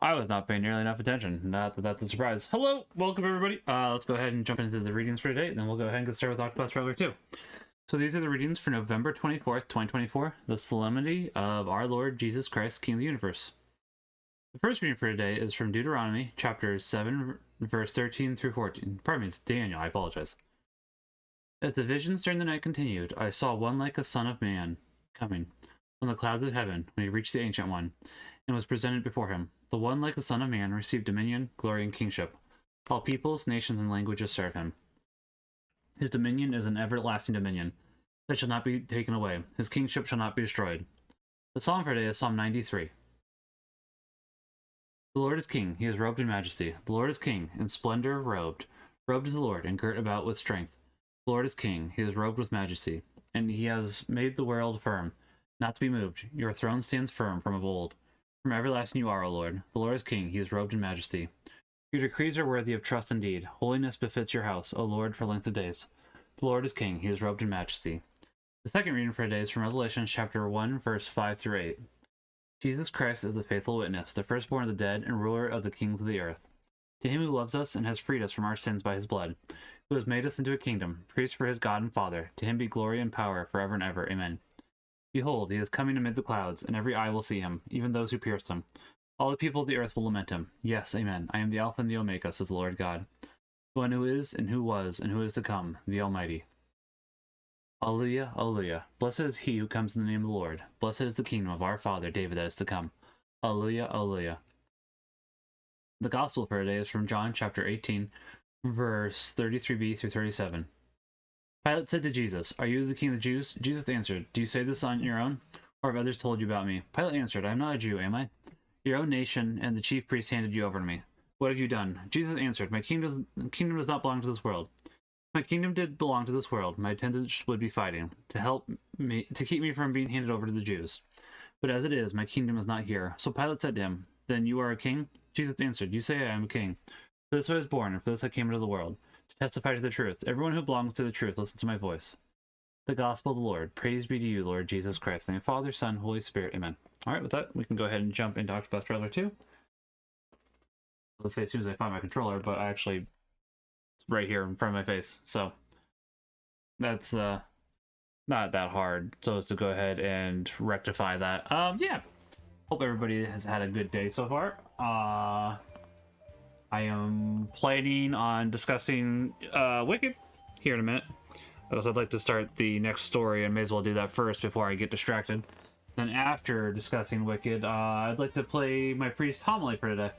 I was not paying nearly enough attention. Not that that's a surprise. Hello, welcome everybody. Let's go ahead and jump into the readings for today, and then we'll go ahead and get started with Octopath Traveler 2. So these are the readings for November 24th, 2024, the Solemnity of our Lord Jesus Christ, King of the Universe. The first reading for today is from Deuteronomy, chapter 7, verse 13 through 14. Pardon me, it's Daniel, I apologize. As the visions during the night continued, I saw one like a son of man coming from the clouds of heaven when he reached the Ancient One, and was presented before him. The one like the Son of Man received dominion, glory, and kingship. All peoples, nations, and languages serve him. His dominion is an everlasting dominion that shall not be taken away. His kingship shall not be destroyed. The psalm for today is Psalm 93. The Lord is king, he is robed in majesty. The Lord is king, in splendor robed. Robed is the Lord, and girt about with strength. The Lord is king, he is robed with majesty, and he has made the world firm, not to be moved. Your throne stands firm from of old. From everlasting you are, O Lord. The Lord is king, he is robed in majesty. Your decrees are worthy of trust indeed. Holiness befits your house, O Lord, for length of days. The Lord is king, he is robed in majesty. The second reading for today is from Revelation chapter 1, verse 5 through 8. Jesus Christ is the faithful witness, the firstborn of the dead and ruler of the kings of the earth. To him who loves us and has freed us from our sins by his blood, who has made us into a kingdom, priest for his God and Father, to him be glory and power forever and ever. Amen. Behold, he is coming amid the clouds, and every eye will see him, even those who pierced him. All the people of the earth will lament him. Yes, amen. I am the Alpha and the Omega, says the Lord God, the one who is, and who was, and who is to come, the Almighty. Alleluia, alleluia. Blessed is he who comes in the name of the Lord. Blessed is the kingdom of our father David that is to come. Alleluia, alleluia. The gospel for today is from John chapter 18, verse 33b through 37. Pilate said to Jesus, "Are you the king of the Jews?" Jesus answered, "Do you say this on your own, or have others told you about me?" Pilate answered, "I am not a Jew, am I? Your own nation and the chief priests handed you over to me. What have you done?" Jesus answered, My kingdom does not belong to this world. If my kingdom did belong to this world, my attendants would be fighting to keep me from being handed over to the Jews. But as it is, my kingdom is not here. So Pilate said to him, "Then you are a king?" Jesus answered, "You say I am a king. For this I was born, and for this I came into the world, to testify to the truth. Everyone who belongs to the truth listens to my voice." The gospel of the Lord. Praise be to you, Lord Jesus Christ. In the name of Father, Son, Holy Spirit. Amen. Alright, with that, we can go ahead and jump into Octopath Traveler 2. Let's say as soon as I find my controller, but I actually, it's right here in front of my face. So, that's not that hard. So as to go ahead and rectify that. Yeah. Hope everybody has had a good day so far. I am planning on discussing Wicked here in a minute, because I'd like to start the next story and may as well do that first before I get distracted. Then after discussing Wicked, I'd like to play my priest homily for today.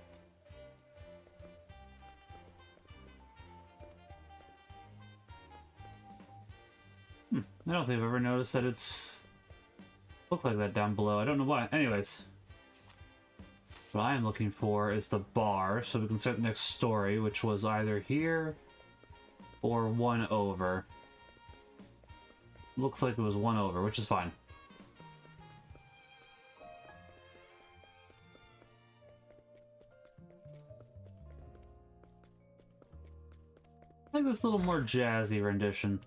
I don't think I've ever noticed that it's looked like that down below. I don't know why. Anyways, what I am looking for is the bar, so we can start the next story, which was either here or one over. Looks like it was one over, which is fine. I like this little more jazzy rendition.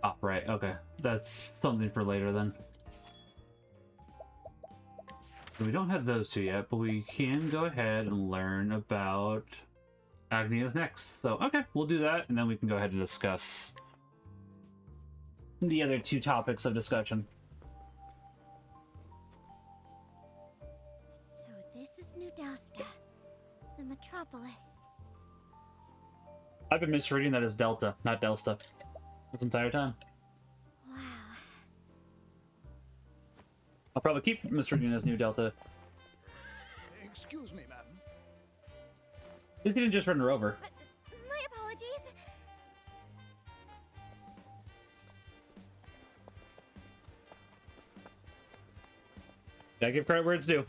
Oh, right, okay. That's something for later then. We don't have those two yet, but we can go ahead and learn about Agnia's next. So, okay, we'll do that, and then we can go ahead and discuss the other two topics of discussion. So this is New Delsta, the metropolis. I've been misreading that as Delta, not Delsta, this entire time. Wow. I'll probably keep misreading as New Delta. Excuse me, madam. He's gonna just run her over. My apologies. Gotta give credit where it's due.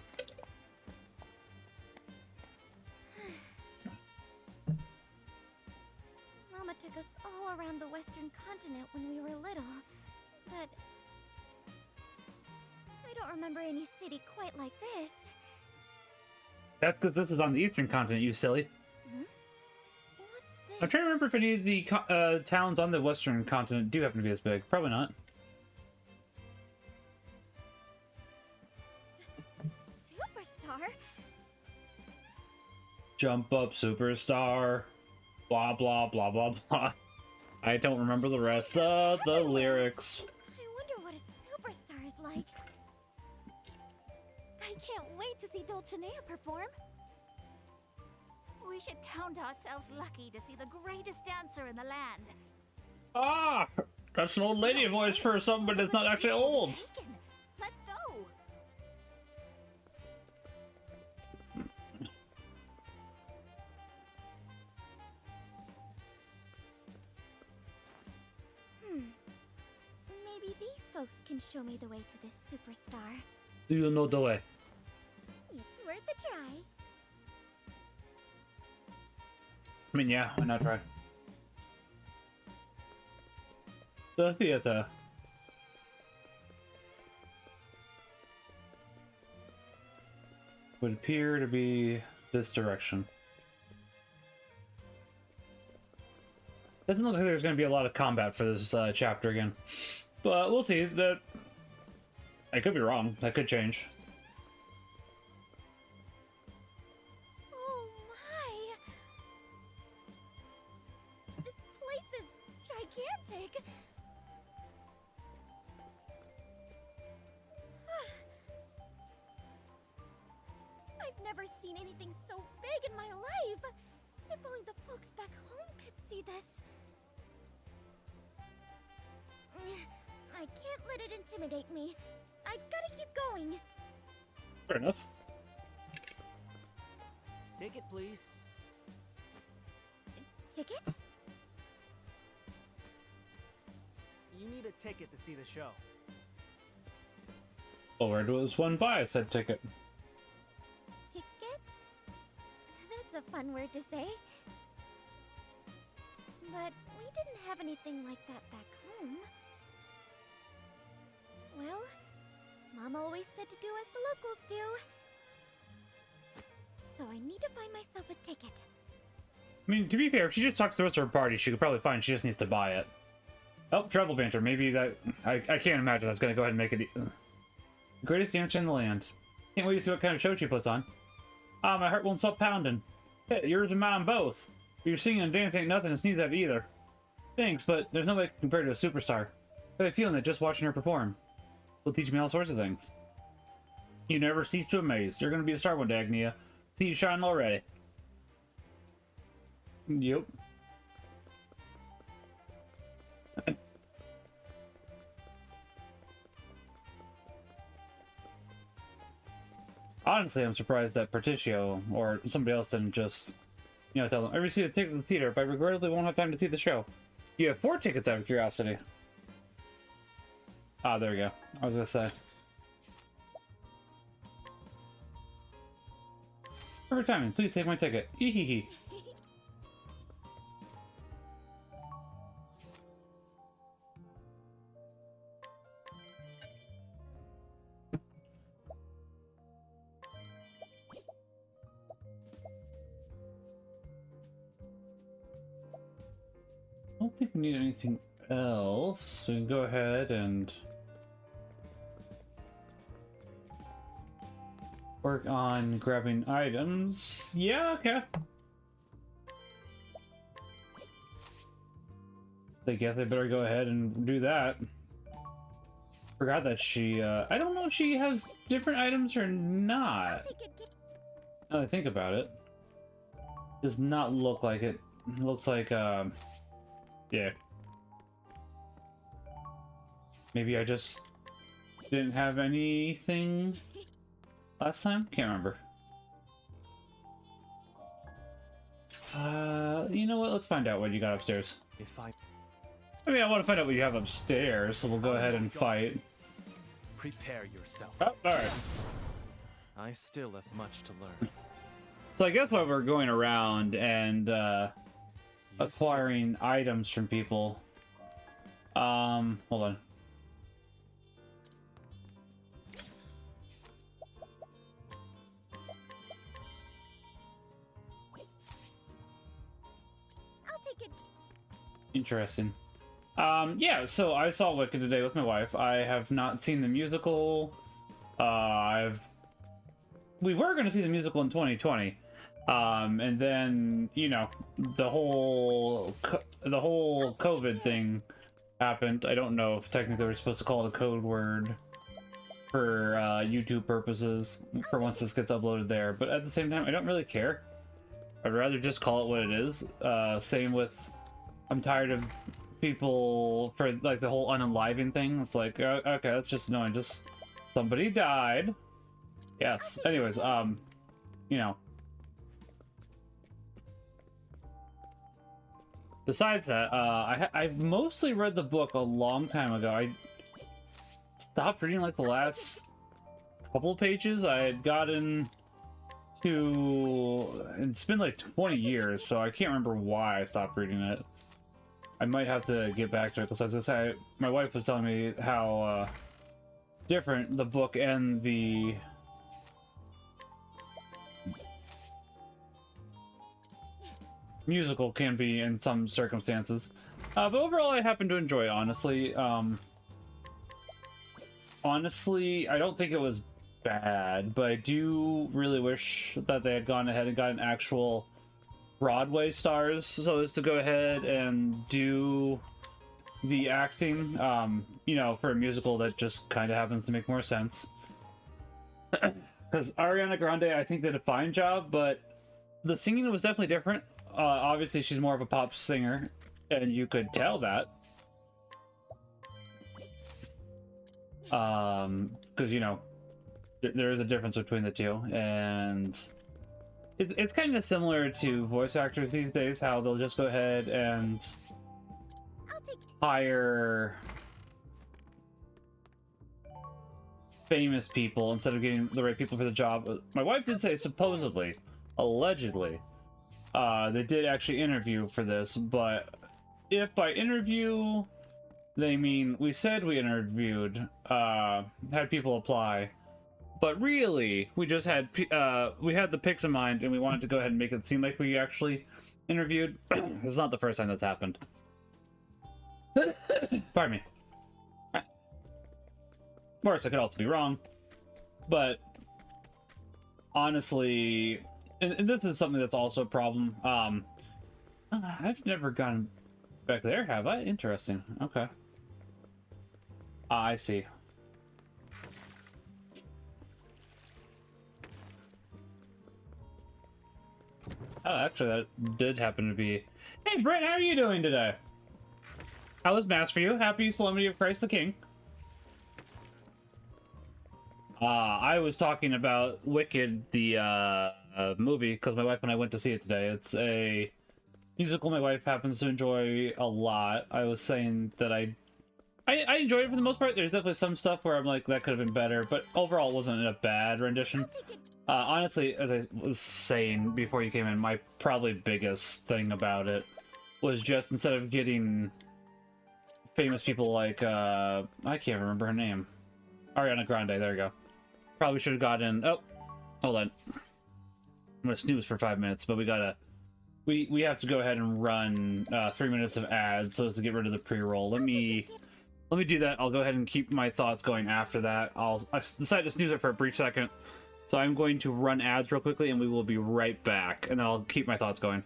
Mama took us all around the Western continent when we were little, but I don't remember any city quite like this. That's because this is on the Eastern continent, you silly. What's I'm trying to remember if any of the towns on the western continent do happen to be as big. Probably not. Superstar? Jump up, superstar. Blah, blah, blah, blah, blah. I don't remember the rest of the lyrics. I wonder what a superstar is like. I can't wait to see Dulcinea perform. We should count ourselves lucky to see the greatest dancer in the land. Ah! That's an old lady voice for somebody that's not actually old. Taken. Let's go. Maybe these folks can show me the way to this superstar. Do you know the way? It's worth a try. I mean, yeah, why not try? The theater. Would appear to be this direction. Doesn't look like there's going to be a lot of combat for this chapter again. But we'll see. I could be wrong. That could change. Oh my! This place is gigantic. I've never seen anything so big in my life. If only the folks back home could see this. I can't let it intimidate me. I've got to keep going. Fair enough. Ticket, please. Ticket? You need a ticket to see the show. Forward was one buy, said ticket. Ticket? That's a fun word to say. But we didn't have anything like that back home. Well, Mom always said to do as the locals do. So I need to find myself a ticket. I mean, to be fair, if she just talks to the rest of her party, she could probably find she just needs to buy it. Oh, travel banter. Maybe that... I can't imagine that's going to go ahead and make it... Greatest dancer in the land. Can't wait to see what kind of show she puts on. Ah, my heart won't stop pounding. Hey, yours and mine both. Your singing and dancing ain't nothing to sneeze at either. Thanks, but there's no way compared to a superstar. I have a feeling that just watching her perform will teach me all sorts of things. You never cease to amaze. You're going to be a star one day, Agnia. See you shining already. Yep. Honestly, I'm surprised that Particio or somebody else didn't just, you know, tell them, I received a ticket to the theater, but I regrettably won't have time to see the show. You have 4 tickets out of curiosity. Ah, there we go. I was gonna say. Perfect timing. Please take my ticket. Ehehe. I don't think we need anything else. We can go ahead and work on grabbing items. Yeah, okay. I guess I better go ahead and do that. Forgot that she, I don't know if she has different items or not. Now that I think about it. Does not look like it. It looks like, yeah. Maybe I just didn't have anything last time? Can't remember. You know what? Let's find out what you got upstairs. I mean, I want to find out what you have upstairs, so we'll go ahead and fight. Prepare yourself. Oh, alright. I still have much to learn. So I guess while we're going around and acquiring items from people, hold on. I'll take Interesting. Yeah, so I saw Wicked today with my wife. I have not seen the musical. We were going to see the musical in 2020. And then, you know, the whole COVID thing happened. I don't know if technically we're supposed to call it a code word for YouTube purposes for once this gets uploaded there, but at the same time, I don't really care. I'd rather just call it what it is. Same with, I'm tired of people for like the whole unaliving thing. It's like, okay, that's just annoying. Just somebody died. Yes. Anyways, you know. Besides that, I've mostly read the book a long time ago. I stopped reading like the last couple of pages. I had gotten to... It's been like 20 years, so I can't remember why I stopped reading it. I might have to get back to it, because as I say, my wife was telling me how different the book and the... musical can be in some circumstances. But overall, I happen to enjoy it, honestly. Honestly, I don't think it was bad, but I do really wish that they had gone ahead and gotten actual Broadway stars so as to go ahead and do the acting, you know, for a musical that just kind of happens to make more sense. Because Ariana Grande, I think, did a fine job, but the singing was definitely different. Obviously, she's more of a pop singer, and you could tell that. Because, you know, there is a difference between the two, and it's kind of similar to voice actors these days, how they'll just go ahead and hire famous people instead of getting the right people for the job. My wife did say supposedly, allegedly, they did actually interview for this, but if by interview they mean we said we interviewed, had people apply, but really we just had we had the pics in mind and we wanted to go ahead and make it seem like we actually interviewed. It's not the first time that's happened. Pardon me. Of course, I could also be wrong, but honestly, and this is something that's also a problem. I've never gone back there, have I? Interesting. Okay. I see. Oh, actually, that did happen to be... Hey, Brett, how are you doing today? How was Mass for you? Happy Solemnity of Christ the King. I was talking about Wicked, the movie, because my wife and I went to see it today. It's a musical my wife happens to enjoy a lot. I was saying that I enjoyed it for the most part. There's definitely some stuff where I'm like, that could have been better, but overall it wasn't a bad rendition. Honestly, as I was saying before you came in, my probably biggest thing about it was just instead of getting famous people like, I can't remember her name. Ariana Grande, there you go. Probably should have gotten... Oh, hold on. I'm gonna snooze for 5 minutes, but we gotta... We have to go ahead and run 3 minutes of ads so as to get rid of the pre-roll. Let me do that. I'll go ahead and keep my thoughts going after that. I decided to snooze it for a brief second. So I'm going to run ads real quickly and we will be right back. And I'll keep my thoughts going.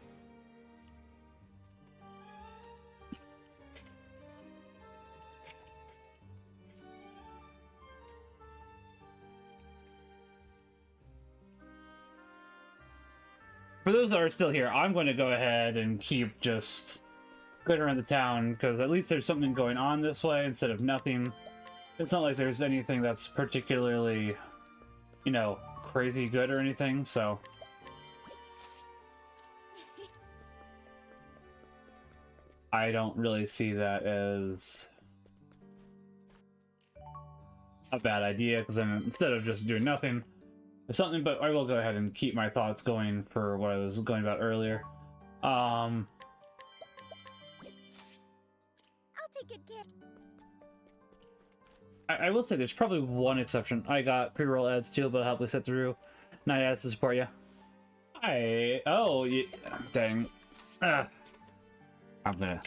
For those that are still here, I'm going to go ahead and keep just going around the town, because at least there's something going on this way instead of nothing. It's not like there's anything that's particularly, you know, crazy good or anything, so... I don't really see that as a bad idea, because then instead of just doing nothing, there's something, but I will go ahead and keep my thoughts going for what I was going about earlier. I'll take good care. I will say there's probably one exception. I got pre-roll ads too, but I'll help me sit through night ads to support you. Oh, yeah, dang. I'm gonna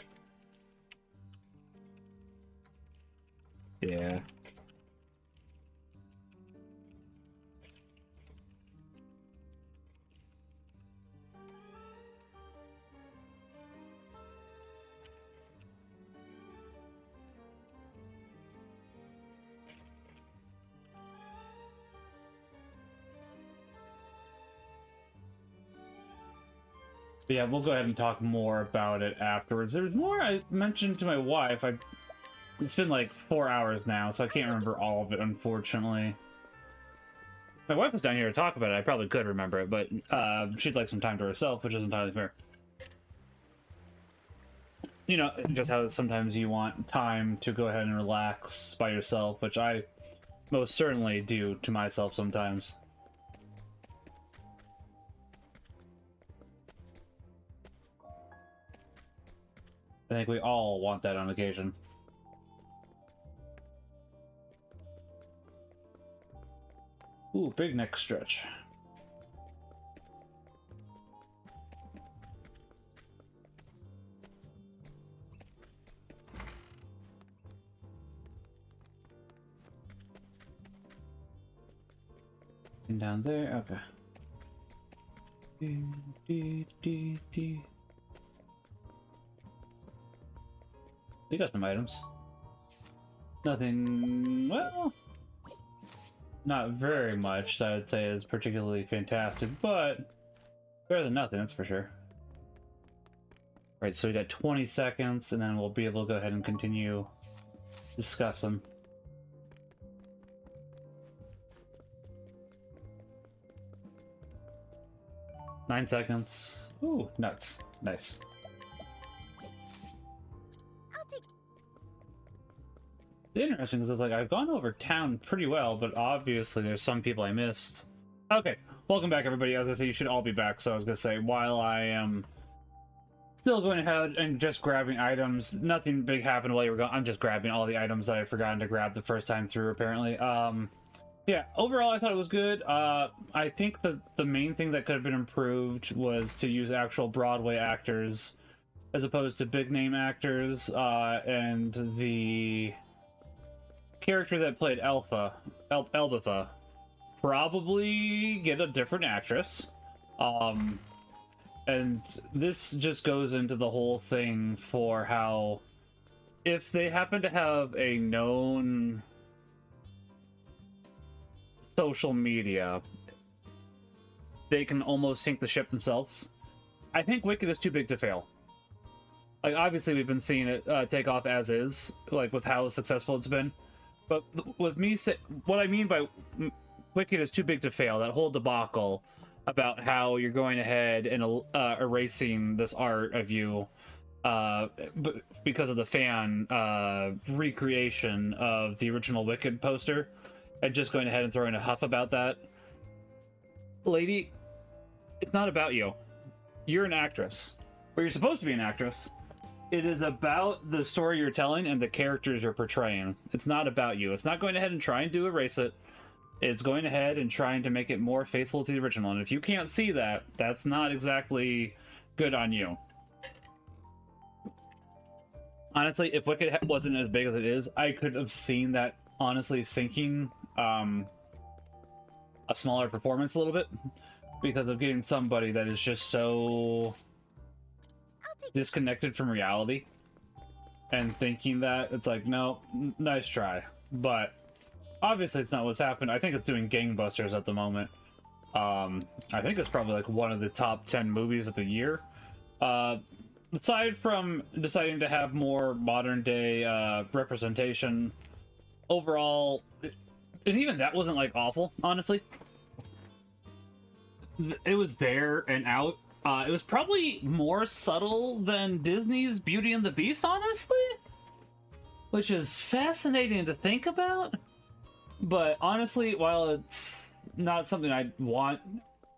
But yeah, we'll go ahead and talk more about it afterwards. There was more I mentioned to my wife. It's been like 4 hours now, so I can't remember all of it, unfortunately. My wife was down here to talk about it. I probably could remember it, but she'd like some time to herself, which is entirely fair. You know, just how sometimes you want time to go ahead and relax by yourself, which I most certainly do to myself sometimes. I think we all want that on occasion. Ooh, big neck stretch. And down there, okay. We got some items. Nothing, well, not very much that I would say is particularly fantastic, but better than nothing, that's for sure. Right, so we got 20 seconds, and then we'll be able to go ahead and continue discussing. Nine seconds. Ooh, nuts. Nice. The interesting is like I've gone over town pretty well, but obviously there's some people I missed. Okay, welcome back everybody. I was gonna say you should all be back, so I was gonna say while I am still going ahead and just grabbing items, nothing big happened while you were gone. I'm just grabbing all the items that I'd forgotten to grab the first time through, apparently. Yeah, overall I thought it was good. I think that the main thing that could have been improved was to use actual Broadway actors as opposed to big name actors, and the character that played Elbatha, probably get a different actress. And this just goes into the whole thing for how if they happen to have a known social media, they can almost sink the ship themselves. I think Wicked is too big to fail. Like, obviously we've been seeing it take off as is, like with how successful it's been. But with me, what I mean by Wicked is too big to fail, that whole debacle about how you're going ahead and erasing this art of you because of the fan recreation of the original Wicked poster, and just going ahead and throwing a huff about that. Lady, it's not about you. You're an actress. Or you're supposed to be an actress. It is about the story you're telling and the characters you're portraying. It's not about you. It's not going ahead and trying to erase it. It's going ahead and trying to make it more faithful to the original. And if you can't see that, that's not exactly good on you. Honestly, if Wicked wasn't as big as it is, I could have seen that honestly sinking a smaller performance a little bit because of getting somebody that is just so disconnected from reality and thinking that it's like, no, nice try, but obviously it's not what's happened. I think it's doing gangbusters at the moment. I think it's probably like one of the top 10 movies of the year, aside from deciding to have more modern day representation. Overall, and even that wasn't like awful, honestly. It was there and out. It was probably more subtle than Disney's Beauty and the Beast, honestly, which is fascinating to think about. But honestly, while it's not something I want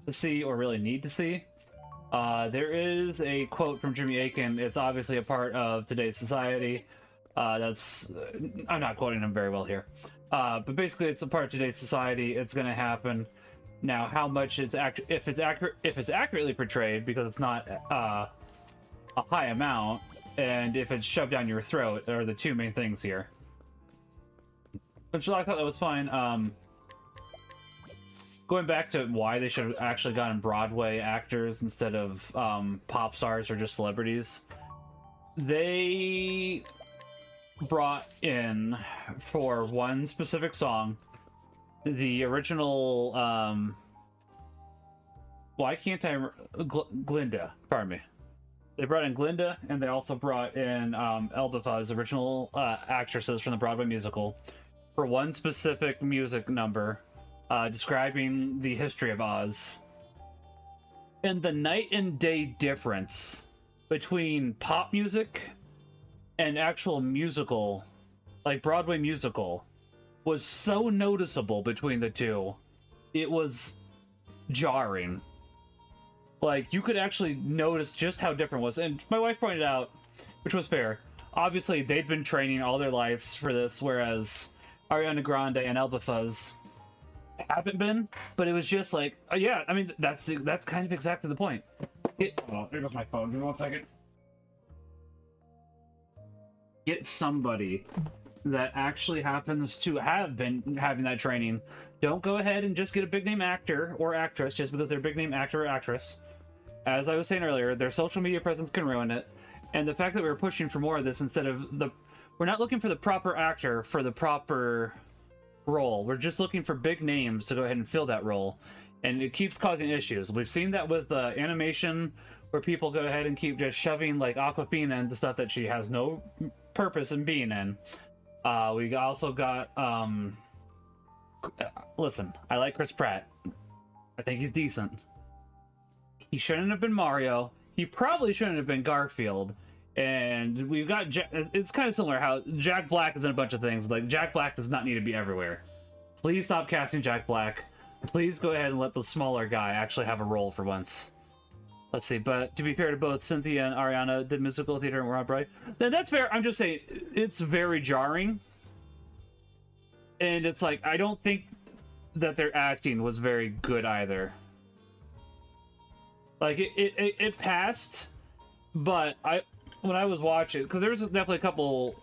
to see or really need to see, there is a quote from Jimmy Akin. It's obviously a part of today's society. I'm not quoting him very well here. But basically it's a part of today's society. It's going to happen. Now, how much it's if it's accurately portrayed, because it's not a high amount, and if it's shoved down your throat, are the two main things here. Which I thought that was fine. Going back to why they should have actually gotten Broadway actors instead of pop stars or just celebrities, they brought in, for one specific song, the original why can't I Glinda, pardon me. They brought in Glinda, and they also brought in Elbatha's original actresses from the Broadway musical for one specific music number describing the history of Oz. And the night and day difference between pop music and actual musical, like Broadway musical, was so noticeable between the two. It was jarring. Like, you could actually notice just how different it was. And my wife pointed out, which was fair, obviously they'd been training all their lives for this, whereas Ariana Grande and Elbatha's haven't been. But it was just like, yeah, I mean, that's kind of exactly the point. Oh, there goes my phone. Give me 1 second. Get somebody that actually happens to have been having that training. Don't go ahead and just get a big name actor or actress just because they're a big name actor or actress. As I was saying earlier, their social media presence can ruin it. And the fact that we're pushing for more of this instead of we're not looking for the proper actor for the proper role. We're just looking for big names to go ahead and fill that role. And it keeps causing issues. We've seen that with animation, where people go ahead and keep just shoving like Aquafina into stuff that she has no purpose in being in. We also got listen, I like Chris Pratt. I think he's decent. He shouldn't have been Mario. He probably shouldn't have been Garfield. And we've got it's kind of similar how Jack Black is in a bunch of things. Like, Jack Black does not need to be everywhere. Please stop casting Jack Black. Please go ahead and let the smaller guy actually have a role for once. Let's see, but to be fair to both, Cynthia and Ariana did musical theater and were on Broadway. Then that's fair. I'm just saying, it's very jarring. And it's like, I don't think that their acting was very good either. Like, it passed, but when I was watching, because there was definitely a couple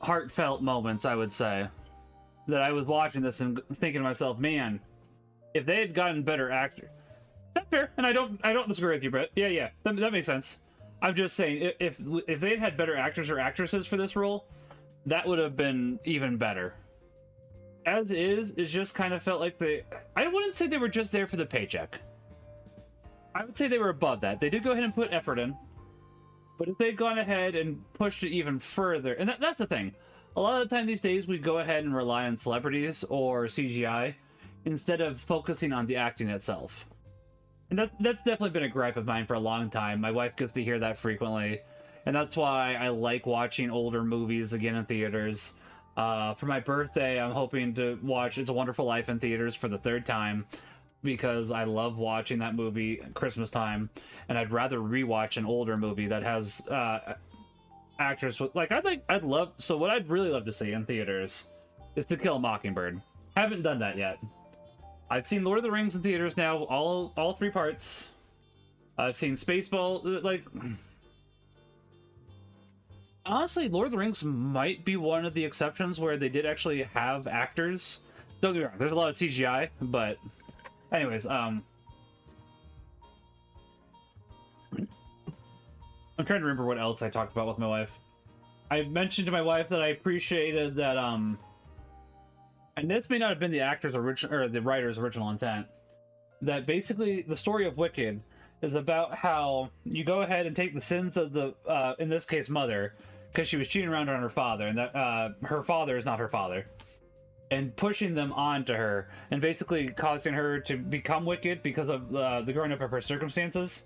heartfelt moments, I would say, that I was watching this and thinking to myself, man, if they had gotten better actor, that's fair, and I don't disagree with you, Brett. Yeah, that makes sense. I'm just saying, if they'd had better actors or actresses for this role, that would have been even better. As is, it just kind of felt like I wouldn't say they were just there for the paycheck. I would say they were above that. They did go ahead and put effort in, but if they'd gone ahead and pushed it even further, and that's the thing. A lot of the time these days, we go ahead and rely on celebrities or CGI instead of focusing on the acting itself. And that's definitely been a gripe of mine for a long time. My wife gets to hear that frequently, and that's why I like watching older movies again in theaters. For my birthday, I'm hoping to watch It's a Wonderful Life in theaters for the 3rd time, because I love watching that movie at Christmas time, and I'd rather rewatch an older movie that has actors with, like, so what I'd really love to see in theaters is To Kill a Mockingbird. Haven't done that yet. I've seen Lord of the Rings in theaters now, all 3 parts. I've seen Spaceball, like, honestly, Lord of the Rings might be one of the exceptions where they did actually have actors. Don't get me wrong, there's a lot of CGI, but anyways, I'm trying to remember what else I talked about with my wife. I mentioned to my wife that I appreciated that, and this may not have been the actor's original, or the writer's original intent, that basically the story of Wicked is about how you go ahead and take the sins of the, in this case, mother, because she was cheating around on her father, and that her father is not her father, and pushing them onto her, and basically causing her to become wicked because of the growing up of her circumstances.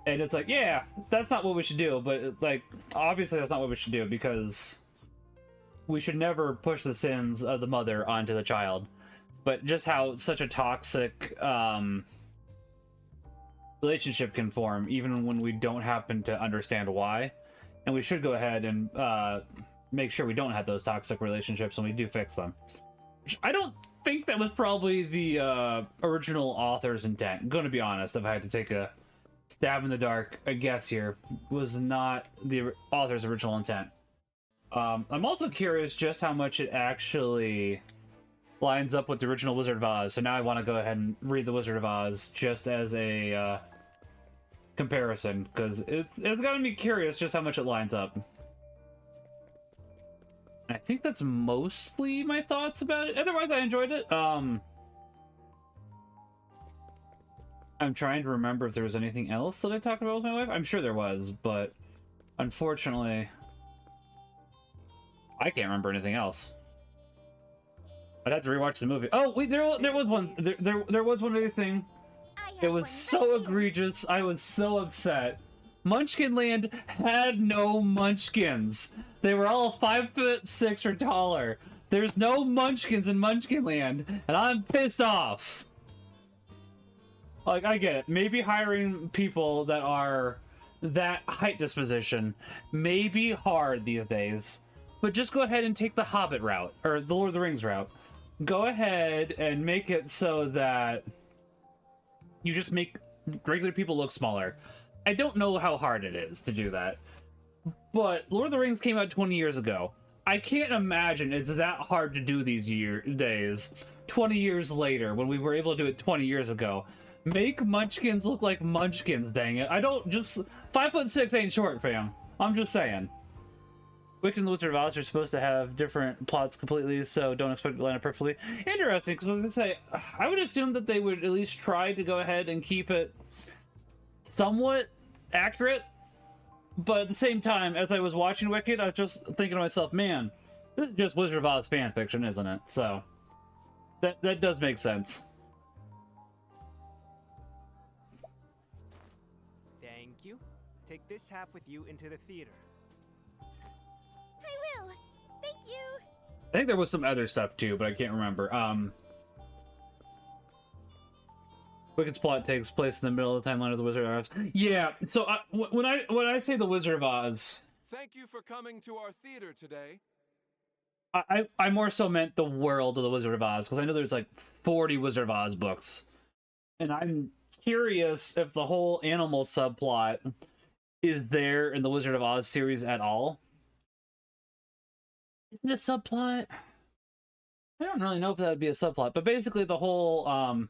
And it's like, yeah, that's not what we should do, but it's like, obviously that's not what we should do, because we should never push the sins of the mother onto the child. But just how such a toxic relationship can form, even when we don't happen to understand why. And we should go ahead and make sure we don't have those toxic relationships when we do fix them. Which I don't think that was probably the original author's intent. I'm going to be honest, if I had to take a stab in the dark, a guess here, was not the author's original intent. I'm also curious just how much it actually lines up with the original Wizard of Oz. So now I want to go ahead and read the Wizard of Oz just as a comparison, because it's got me curious just how much it lines up. I think that's mostly my thoughts about it. Otherwise, I enjoyed it. I'm trying to remember if there was anything else that I talked about with my wife. I'm sure there was, but unfortunately, I can't remember anything else. I'd have to rewatch the movie. Oh wait, there was one. There was one other thing. I have It was one so right here. egregious. I was so upset. Munchkin Land had no munchkins. They were all 5'6" or taller. There's no munchkins in Munchkin Land, and I'm pissed off. Like, I get it. Maybe hiring people that are that height disposition may be hard these days, but just go ahead and take the Hobbit route, or the Lord of the Rings route. Go ahead and make it so that you just make regular people look smaller. I don't know how hard it is to do that, but Lord of the Rings came out 20 years ago. I can't imagine it's that hard to do these days, 20 years later, when we were able to do it 20 years ago. Make munchkins look like munchkins, dang it. I don't just... 5'6" ain't short, fam. I'm just saying. Wicked and the Wizard of Oz are supposed to have different plots completely, so don't expect it to line up perfectly. Interesting, because I was going to say, I would assume that they would at least try to go ahead and keep it somewhat accurate. But at the same time, as I was watching Wicked, I was just thinking to myself, man, this is just Wizard of Oz fan fiction, isn't it? So, that does make sense. Thank you. Take this half with you into the theater. I will. Thank you. I think there was some other stuff too, but I can't remember. Wicked's plot takes place in the middle of the timeline of the Wizard of Oz. Yeah, so when I say the Wizard of Oz, Thank you for coming to our theater today. I more so meant the world of the Wizard of Oz, because I know there's like 40 Wizard of Oz books, and I'm curious if the whole animal subplot is there in the Wizard of Oz series at all. Isn't it a subplot? I don't really know if that would be a subplot, but basically the whole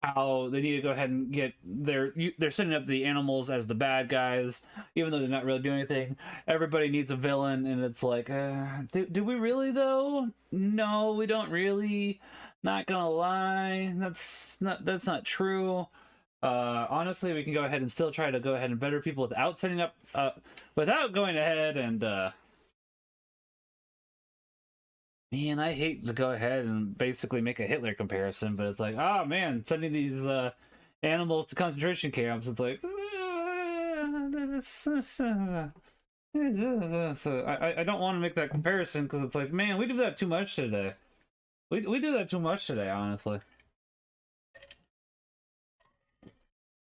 how they need to go ahead and get they're setting up the animals as the bad guys, even though they're not really doing anything. Everybody needs a villain, and it's like, do we really though? No, we don't really. Not gonna lie, that's not true. Honestly, we can go ahead and still try to go ahead and better people without setting up, without going ahead and. Man, I hate to go ahead and basically make a Hitler comparison, but it's like, oh man, sending these animals to concentration camps, it's like, so I don't want to make that comparison, because it's like, man, we do that too much today. We do that too much today, honestly.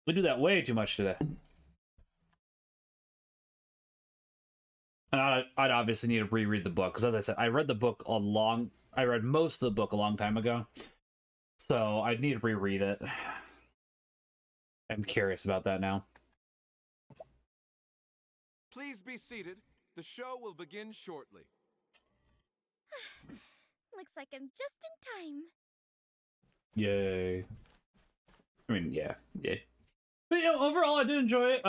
We do that way too much today. And I'd obviously need to reread the book, because as I said, I read most of the book a long time ago. So I'd need to reread it. I'm curious about that now. Please be seated. The show will begin shortly. Looks like I'm just in time. Yay. I mean, yeah. But you know, overall I did enjoy it.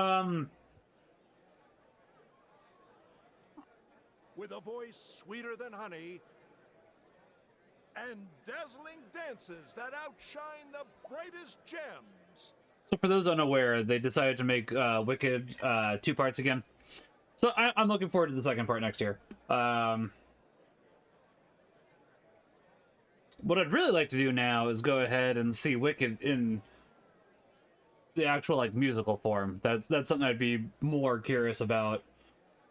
With a voice sweeter than honey and dazzling dances that outshine the brightest gems. So for those unaware, they decided to make Wicked 2 parts again. So I'm looking forward to the second part next year. What I'd really like to do now is go ahead and see Wicked in the actual like musical form. That's something I'd be more curious about.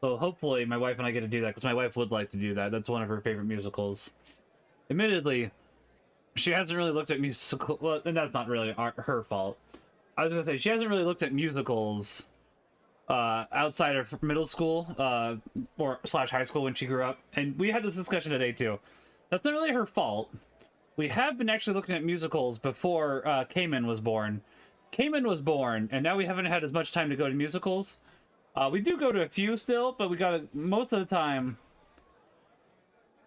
So hopefully my wife and I get to do that, because my wife would like to do that. That's one of her favorite musicals. Admittedly, she hasn't really looked at musical. Well, and that's not really her fault. I was gonna say she hasn't really looked at musicals outside of middle school or / high school when she grew up. And we had this discussion today too. That's not really her fault. We have been actually looking at musicals before Cayman was born. Cayman was born, and now we haven't had as much time to go to musicals. We do go to a few still, but we gotta, most of the time,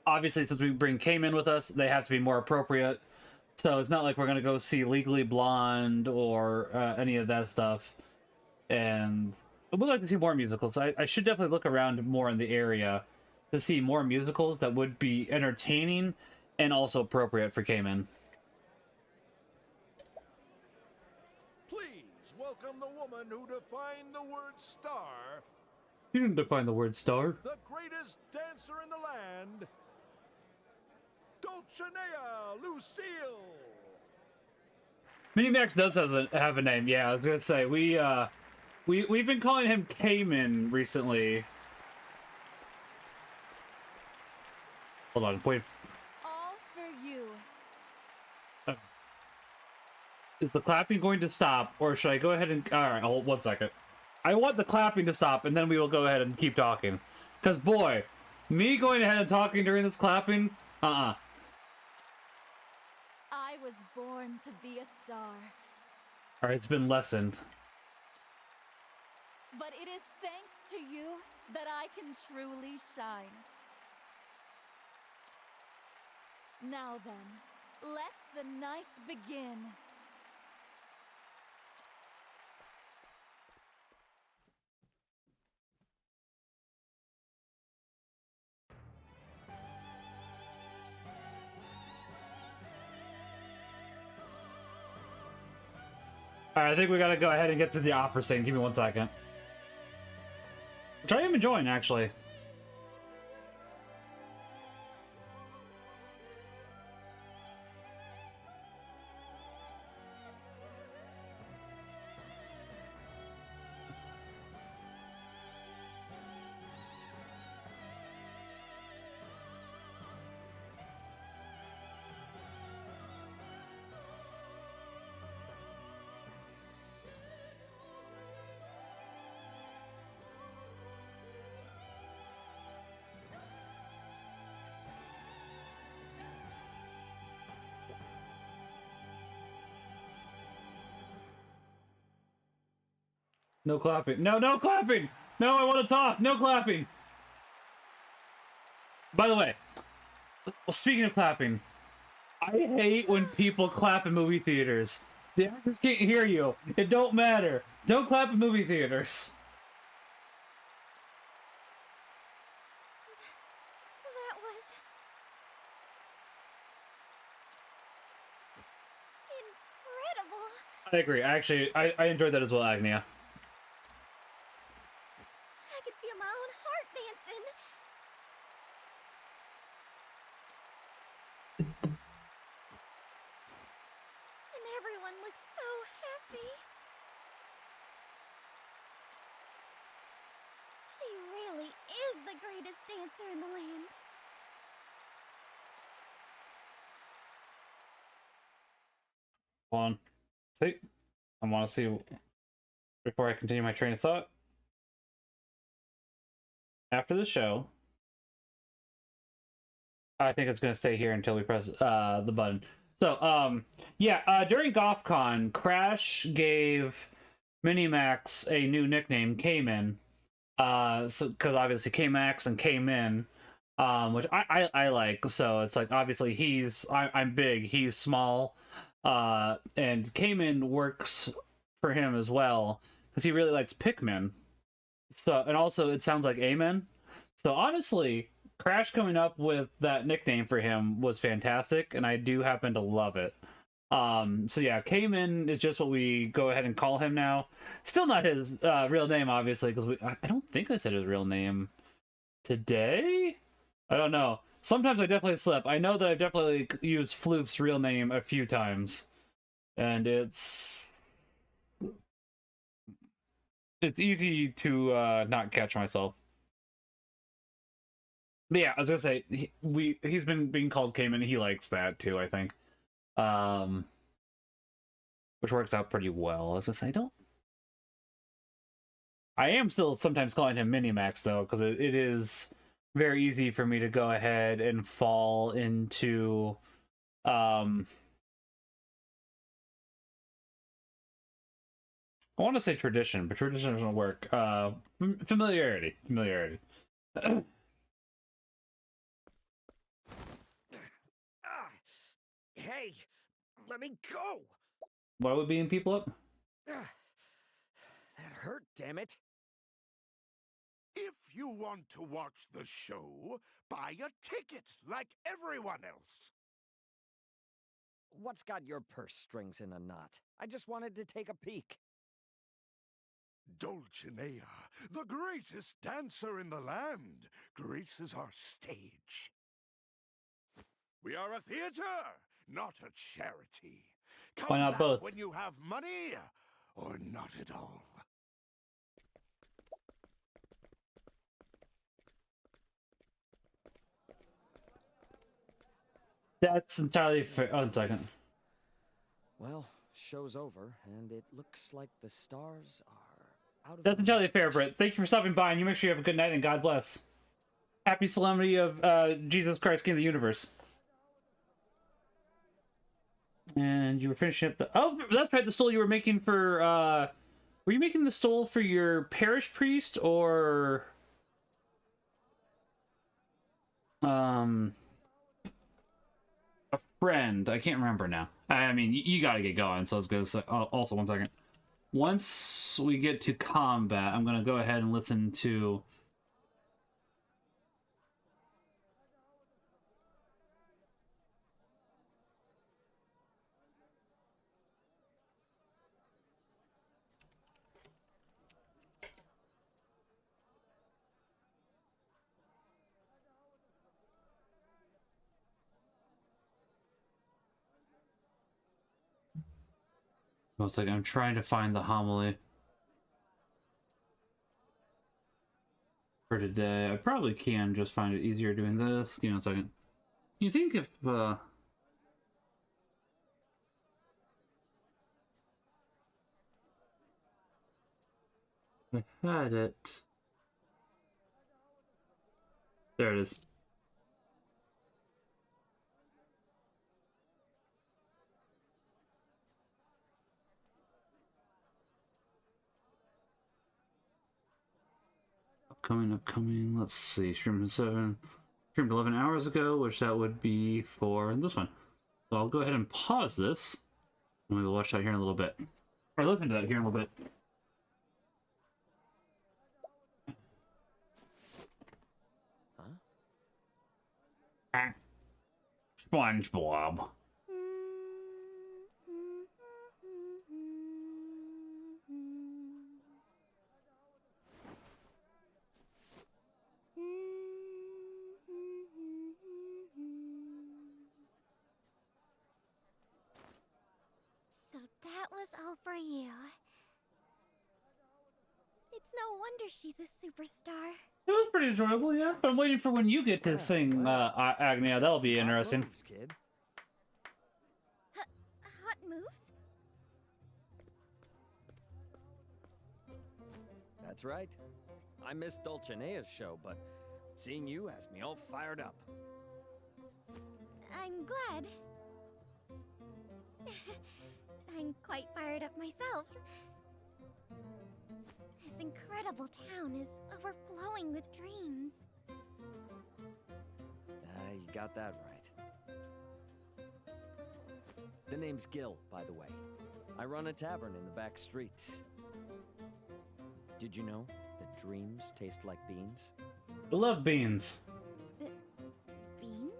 obviously since we bring Cayman with us, they have to be more appropriate. So it's not like we're gonna go see Legally Blonde or any of that stuff. And I would like to see more musicals. I should definitely look around more in the area to see more musicals that would be entertaining and also appropriate for Cayman. Please crown the woman who defined the word star, You didn't define the word star. the greatest dancer in the land, Dulcinea Lucille. Minimax does have a name. Yeah, I was gonna say we've been calling him Cayman recently. Hold on, wait. All for you. Is the clapping going to stop, or should I go ahead and... Alright, hold 1 second. I want the clapping to stop, and then we will go ahead and keep talking. Because, boy, me going ahead and talking during this clapping... I was born to be a star. Alright, it's been lessened. But it is thanks to you that I can truly shine. Now then, let the night begin. Alright, I think we gotta go ahead and get to the opera scene. Give me 1 second. Which I am enjoying, actually. No clapping. No, no clapping! No, I want to talk! No clapping! By the way, well, speaking of clapping, I hate when people clap in movie theaters. The actors can't hear you. It don't matter. Don't clap in movie theaters. That was... incredible. I agree. Actually, I enjoyed that as well, Agnia. I could feel my own heart dancing. And everyone looks so happy. She really is the greatest dancer in the land. Hold on. See? I want to see... Before I continue my train of thought. After the show... I think it's going to stay here until we press the button. So, yeah, during GothCon, Crash gave Minimax a new nickname, Cayman. So because obviously K-Max and Cayman, which I like. So it's like obviously I'm big, he's small, and Cayman works for him as well because he really likes Pikmin. So and also it sounds like Amen. So honestly, Crash coming up with that nickname for him was fantastic, and I do happen to love it. So yeah, Cayman is just what we go ahead and call him now. Still not his real name, obviously, because I don't think I said his real name today. I don't know. Sometimes I definitely slip. I know that I've definitely used Floof's real name a few times, and it's easy to not catch myself. But yeah, I was gonna say he's been being called Cayman. He likes that too, I think. Which works out pretty well. I was gonna say I am still sometimes calling him Minimax though, because it is very easy for me to go ahead and fall into I want to say tradition, but tradition doesn't work. Familiarity. Hey, let me go! Why would beating people up? That hurt, damn it. If you want to watch the show, buy a ticket like everyone else. What's got your purse strings in a knot? I just wanted to take a peek. Dulcinea, the greatest dancer in the land, graces our stage. We are a theater, not a charity. Come Why not back both? when you have money, or not at all. That's entirely fair. Oh, 1 second. Well, show's over, and it looks like the stars are out of That's entirely fair, reach. Britt. Thank you for stopping by, and you make sure you have a good night, and God bless. Happy Solemnity of Jesus Christ, King of the Universe. And you were finishing up the... Oh, that's right, the stole you were making for... Were you making the stole for your parish priest, or... A friend? I can't remember now. I mean, you gotta get going, so I was gonna say... also, 1 second. Once we get to combat, I'm gonna go ahead and listen to... One second, I'm trying to find the homily for today. I probably can just find it easier doing this. Give me 1 second. You think if I had it... There it is. Upcoming, let's see, streamed 11 hours ago, which that would be for this one. So I'll go ahead and pause this, and we'll watch that here in a little bit. Or listen to that here in a little bit. Huh? SpongeBob. So that was all for you. It's no wonder she's a superstar. It was pretty enjoyable, yeah. But I'm waiting for when you get to Yeah, sing well, Agnia. That'll be Hot interesting. moves, kid. Hot moves? That's right. I missed Dulcinea's show, but seeing you has me all fired up. I'm glad. I'm quite fired up myself. This incredible town is overflowing with dreams. You got that right. The name's Gil, by the way. I run a tavern in the back streets. Did you know that dreams taste like beans? I love beans. Beans?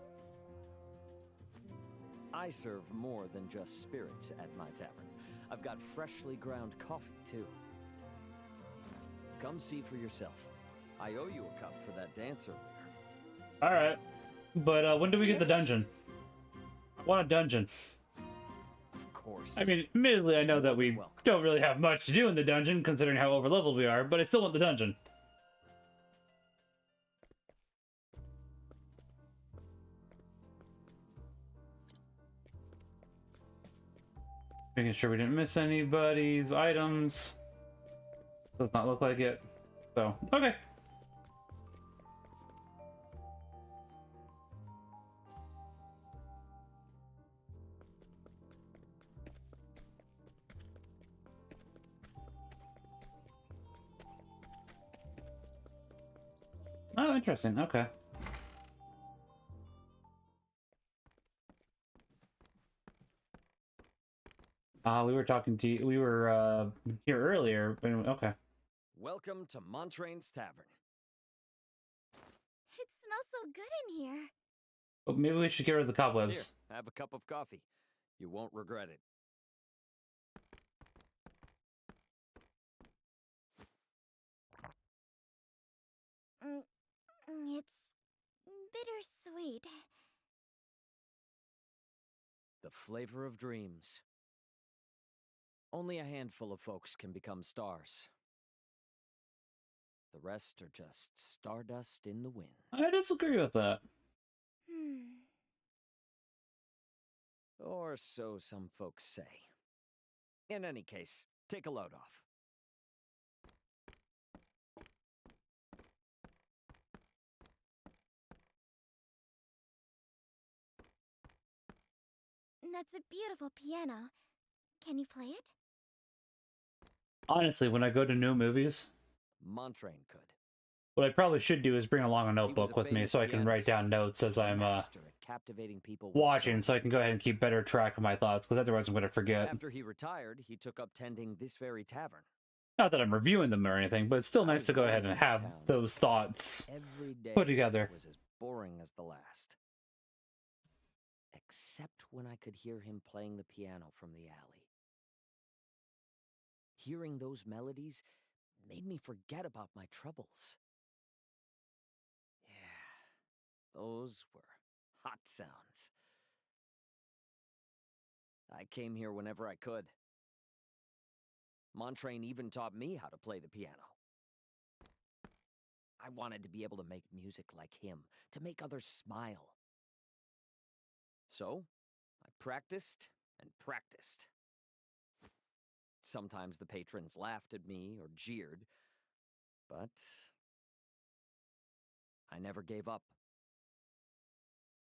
I serve more than just spirits at my tavern. I've got freshly ground coffee, too. Come see for yourself. I owe you a cup for that dance earlier. Alright. But when do we get the dungeon? I want a dungeon. Of course. I mean, admittedly, I know that we Welcome. don't really have much to do in the dungeon, considering how overleveled we are, but I still want the dungeon. Making sure we didn't miss anybody's items. Does not look like it. So, okay. Oh, interesting. Okay. We were talking to you. We were here earlier. But okay. Welcome to Montrain's Tavern. It smells so good in here. Well, maybe we should get rid of the cobwebs. Here, have a cup of coffee. You won't regret it. It's bittersweet. The flavor of dreams. Only a handful of folks can become stars. The rest are just stardust in the wind. I disagree with that. Or so some folks say. In any case, take a load off. That's a beautiful piano. Can you play it? Honestly, when I go to new movies, Montrain could. what I probably should do is bring along a He was notebook a with me famous so I can write pianist, down notes as I'm master at captivating people with watching, song. so I can go ahead and keep better track of my thoughts, because otherwise I'm going to forget. After he retired, he took up tending this very tavern. Not that I'm reviewing them or anything, but it's still I nice was to go born ahead in and this have town. those thoughts Every day put together. was as boring as the last. Except when I could hear him playing the piano from the alley. Hearing those melodies made me forget about my troubles. Yeah, those were hot sounds. I came here whenever I could. Montrain even taught me how to play the piano. I wanted to be able to make music like him, to make others smile. So, I practiced and practiced. Sometimes the patrons laughed at me or jeered, but I never gave up.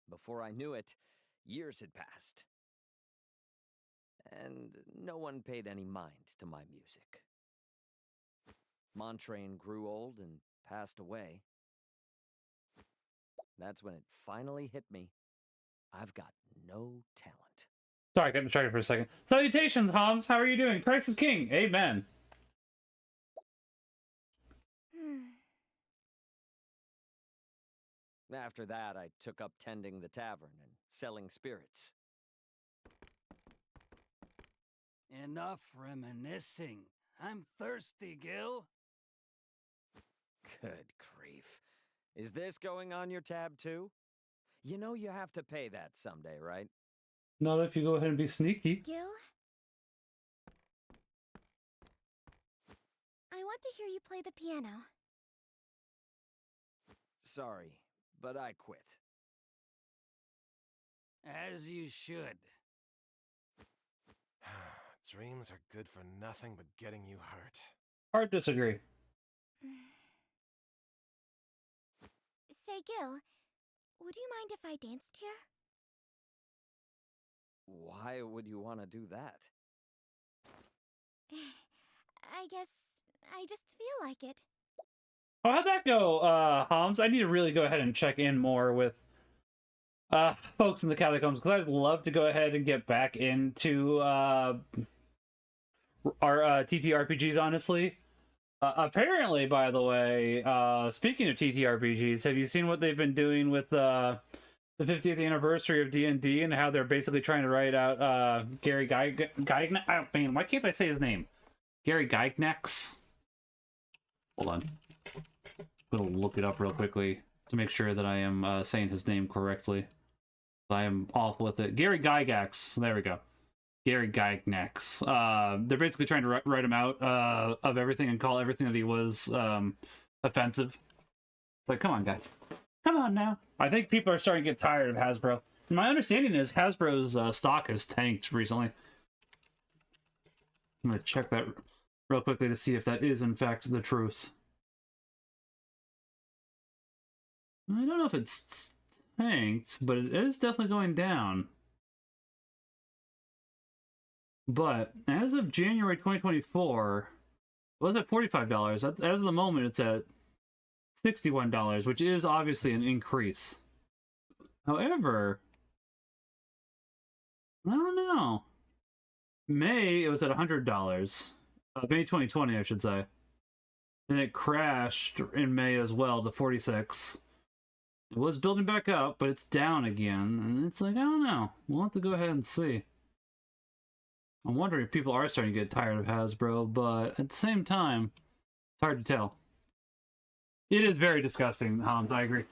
Before I knew it, years had passed. And no one paid any mind to my music. Montrain grew old and passed away. That's when it finally hit me. I've got no talent. Sorry, I got distracted for a second. Salutations, Homs! How are you doing? Christ is King! Amen! After that, I took up tending the tavern and selling spirits. Enough reminiscing. I'm thirsty, Gil. Good grief. Is this going on your tab too? You know you have to pay that someday, right? Not if you go ahead and be sneaky. Gil? I want to hear you play the piano. Sorry, but I quit. As you should. Dreams are good for nothing but getting you hurt. Hard disagree. Say, Gil, would you mind if I danced here? Why would you want to do that? I guess I just feel like it. Oh, how'd that go, Homs? I need to really go ahead and check in more with folks in the catacombs, because I'd love to go ahead and get back into our TTRPGs, honestly. Apparently, by the way, speaking of TTRPGs, have you seen what they've been doing with the 50th anniversary of D&D and how they're basically trying to write out Gary Gygax? I mean, why can't I say his name? Gary Gygax? Hold on. I'm going to look it up real quickly to make sure that I am saying his name correctly. I am awful with it. Gary Gygax. There we go. Gary Gygax. They're basically trying to write him out of everything and call everything that he was offensive. It's like, come on, guys. Come on now. I think people are starting to get tired of Hasbro. And my understanding is Hasbro's stock has tanked recently. I'm going to check that real quickly to see if that is, in fact, the truth. I don't know if it's tanked, but it is definitely going down. But as of January 2024, it was at $45. As of the moment, it's at $61, which is obviously an increase. However, I don't know. May, it was at $100. May 2020, I should say. And it crashed in May as well to 46. It was building back up, but it's down again. And it's like, I don't know. We'll have to go ahead and see. I'm wondering if people are starting to get tired of Hasbro, but at the same time, it's hard to tell. It is very disgusting, I agree.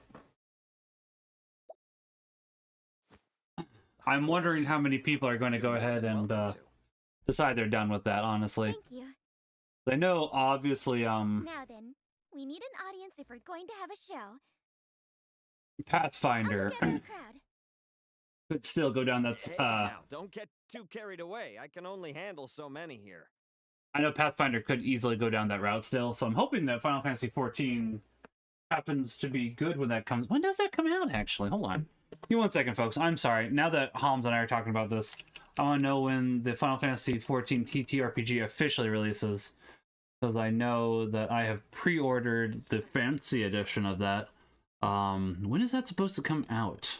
I'm wondering how many people are going to go ahead and decide they're done with that, honestly. Thank you. I know, obviously, Now then, we need an audience if we're going to have a show. Pathfinder I'll go gather a crowd. could still go down that. Hey, now, don't get too carried away. I can only handle so many here. I know Pathfinder could easily go down that route still, so I'm hoping that Final Fantasy XIV happens to be good when that comes. When does that come out, actually? Hold on. Give me 1 second, folks. I'm sorry. Now that Holmes and I are talking about this, I want to know when the Final Fantasy XIV TTRPG officially releases, because I know that I have pre-ordered the fancy edition of that. When is that supposed to come out?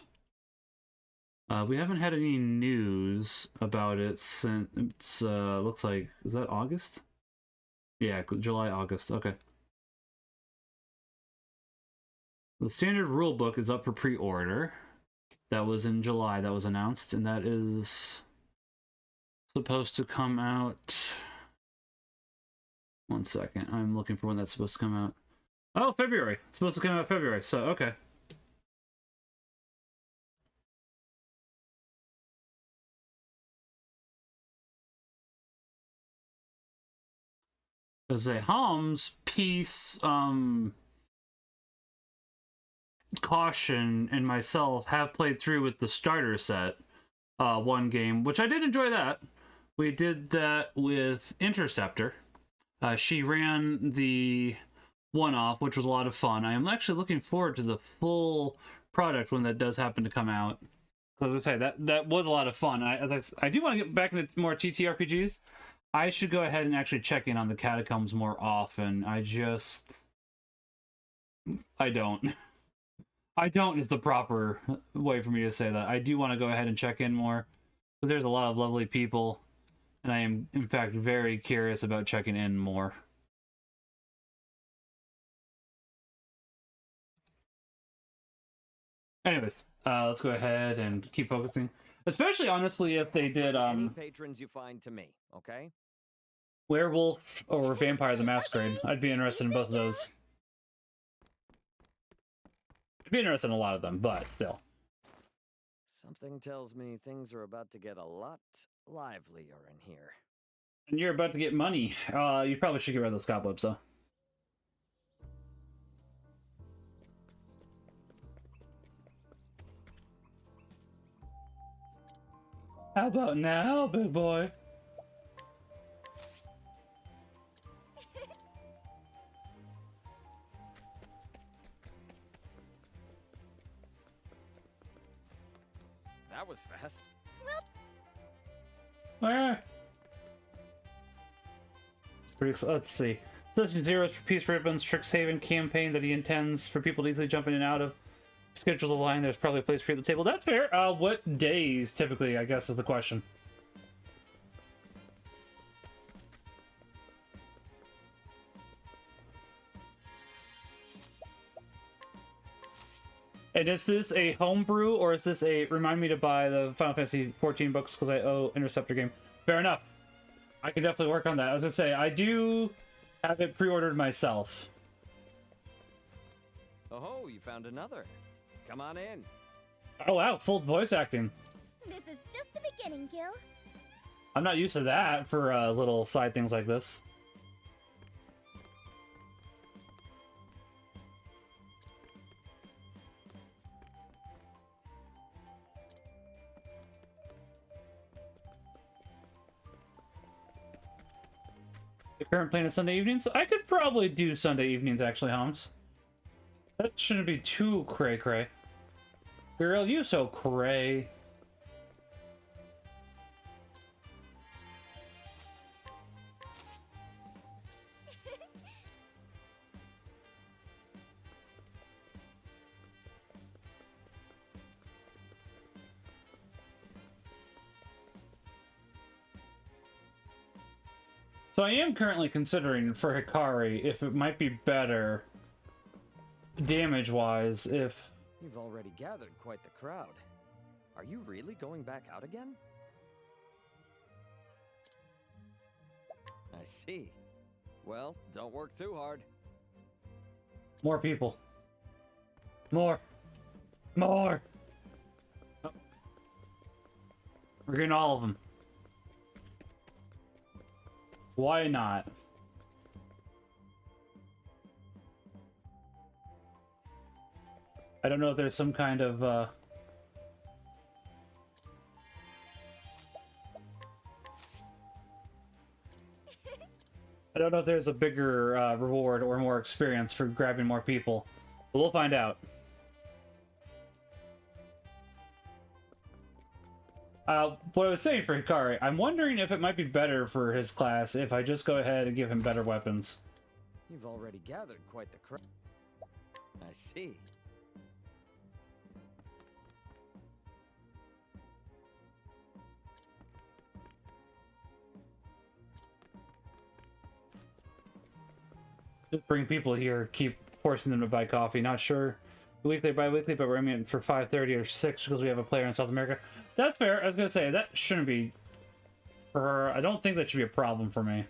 We haven't had any news about it since, looks like, is that August? Yeah, July, August, okay. The standard rulebook is up for pre-order. That was in July, that was announced, and that is supposed to come out... 1 second, I'm looking for when that's supposed to come out. Oh, February! It's supposed to come out February, so okay. As a Holmes piece, Caution and myself have played through with the starter set, one game, which I did enjoy that. We did that with Interceptor. She ran the one-off, which was a lot of fun. I am actually looking forward to the full product when that does happen to come out. As I say, that was a lot of fun. I do want to get back into more TTRPGs. I should go ahead and actually check in on the Catacombs more often. I don't. I don't is the proper way for me to say that. I do want to go ahead and check in more. But there's a lot of lovely people. And I am, in fact, very curious about checking in more. Anyways, let's go ahead and keep focusing. Especially, honestly, if they did Any patrons you find to me, okay? Werewolf or Vampire the Masquerade. I'd be interested in both of those. I'd be interested in a lot of them, but still. Something tells me things are about to get a lot livelier in here. And you're about to get money. You probably should get rid of those cobwebs, though. How about now, big boy? That was fast. Where? Let's see. Listing zeros for Peace Ribbon's Strixhaven campaign that he intends for people to easily jump in and out of. Schedule the line, there's probably a place for you at the table. That's fair. What days, typically, I guess, is the question. And is this a homebrew, or is this a remind me to buy the Final Fantasy 14 books because I owe Interceptor game? Fair enough. I can definitely work on that. I was going to say, I do have it pre-ordered myself. Oh, you found another. Come on in. Oh wow, full voice acting. This is just the beginning, Gil. I'm not used to that for little side things like this. The current plan is Sunday evenings? I could probably do Sunday evenings, actually, Holmes. That shouldn't be too cray-cray. Girl, you so cray. So I am currently considering for Hikari if it might be better damage-wise if... You've already gathered quite the crowd. Are you really going back out again? I see. Well, don't work too hard. More people. More. More. Oh. We're getting all of them. Why not? I don't know if there's some kind of I don't know if there's a bigger reward or more experience for grabbing more people, but we'll find out. What I was saying for Hikari, I'm wondering if it might be better for his class if I just go ahead and give him better weapons. You've already gathered quite the crowd. I see. Just bring people here, keep forcing them to buy coffee. Not sure weekly or bi-weekly, but we're aiming for 5:30 or 6 because we have a player in South America. That's fair. I was gonna say that shouldn't be for her. I don't think that should be a problem for me.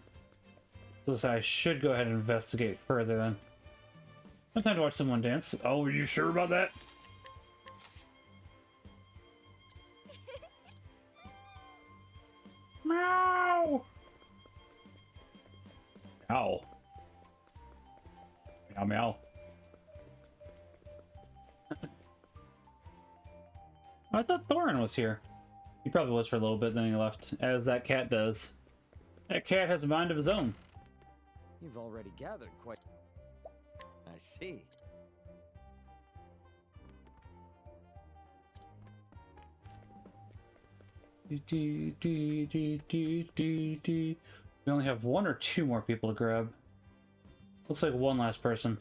So I should go ahead and investigate further then. No time to watch someone dance. Oh, are you sure about that? Meow. Ow. Meow meow. I thought Thorin was here. He probably was for a little bit, then he left, as that cat does. That cat has a mind of his own. You've already gathered quite... I see. We only have 1 or 2 more people to grab. Looks like one last person.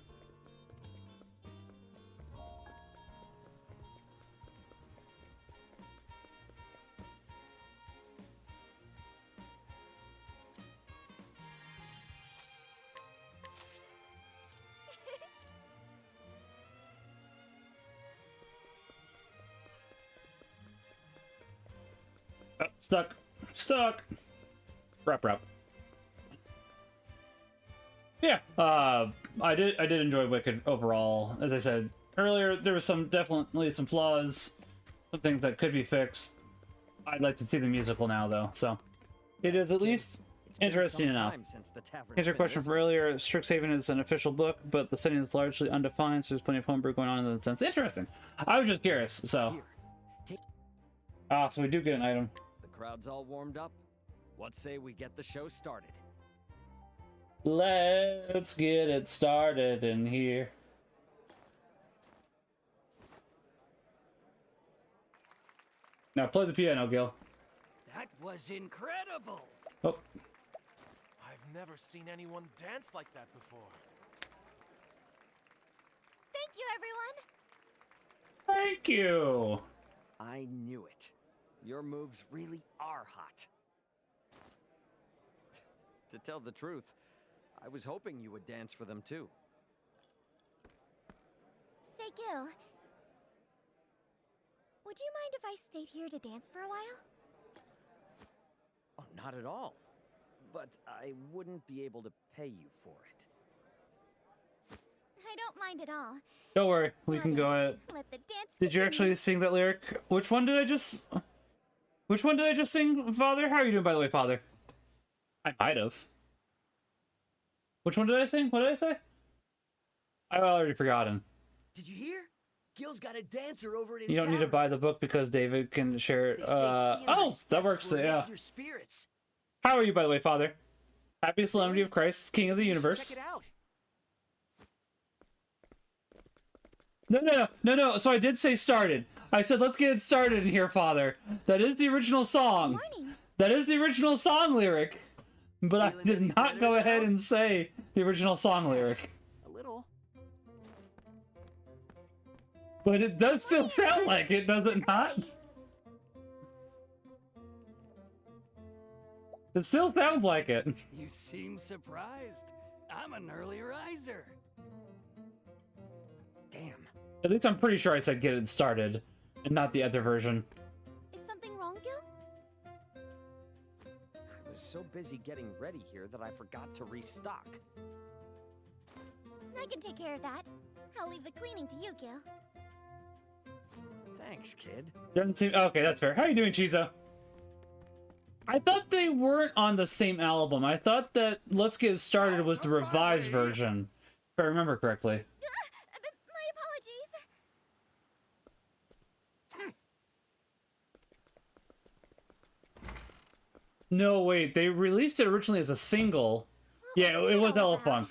Oh, stuck. Stuck. Rap. Yeah, I did enjoy Wicked overall. As I said earlier, there was definitely some flaws, some things that could be fixed. I'd like to see the musical now, though, so it is at least interesting enough. Here's your question from earlier. Strixhaven is an official book, but the setting is largely undefined, so there's plenty of homebrew going on in that sense. Interesting. I was just curious, so. So we do get an item. The crowd's all warmed up. What say we get the show started? Let's get it started in here. Now play the piano, Gil. That was incredible. Oh, I've never seen anyone dance like that before. Thank you, everyone! thank you. I knew it. Your moves really are hot. To tell the truth, I was hoping you would dance for them too. Say, Gil, would you mind if I stayed here to dance for a while? Oh, not at all. But I wouldn't be able to pay you for it. I don't mind at all. Don't worry, we Now can then, go at it. Let the dance Did you begin. actually sing that lyric? Which one did I just sing, Father? How are you doing, by the way, Father? I might have. Which one did I sing? What did I say? I've already forgotten. Did you hear? Gil's got a dancer over at his You don't need to tavern. buy the book because David can share it. They say seeing her Oh, steps that works, will lift yeah. your spirits. How are you, by the way, Father? Happy Solemnity of Christ, King of the You should Universe. Check it out. No. So I did say started. I said, let's get it started in here, Father. That is the original song. Morning. That is the original song lyric. But I Feeling any did not better go ahead now? and say the original song lyric. A little. But it does still sound like it, does it not? It still sounds like it. You seem surprised. I'm an early riser. Damn. At least I'm pretty sure I said get it started, and not the other version. Is something wrong, Gil? I was so busy getting ready here that I forgot to restock. I can take care of that. I'll leave the cleaning to you, Gil. Thanks, kid. Doesn't seem okay. That's fair. How are you doing, Chizo? I thought they weren't on the same album. I thought that Let's Get Started was the revised version, if I remember correctly. My apologies. No, wait. They released it originally as a single. Yeah, it was Elefunk.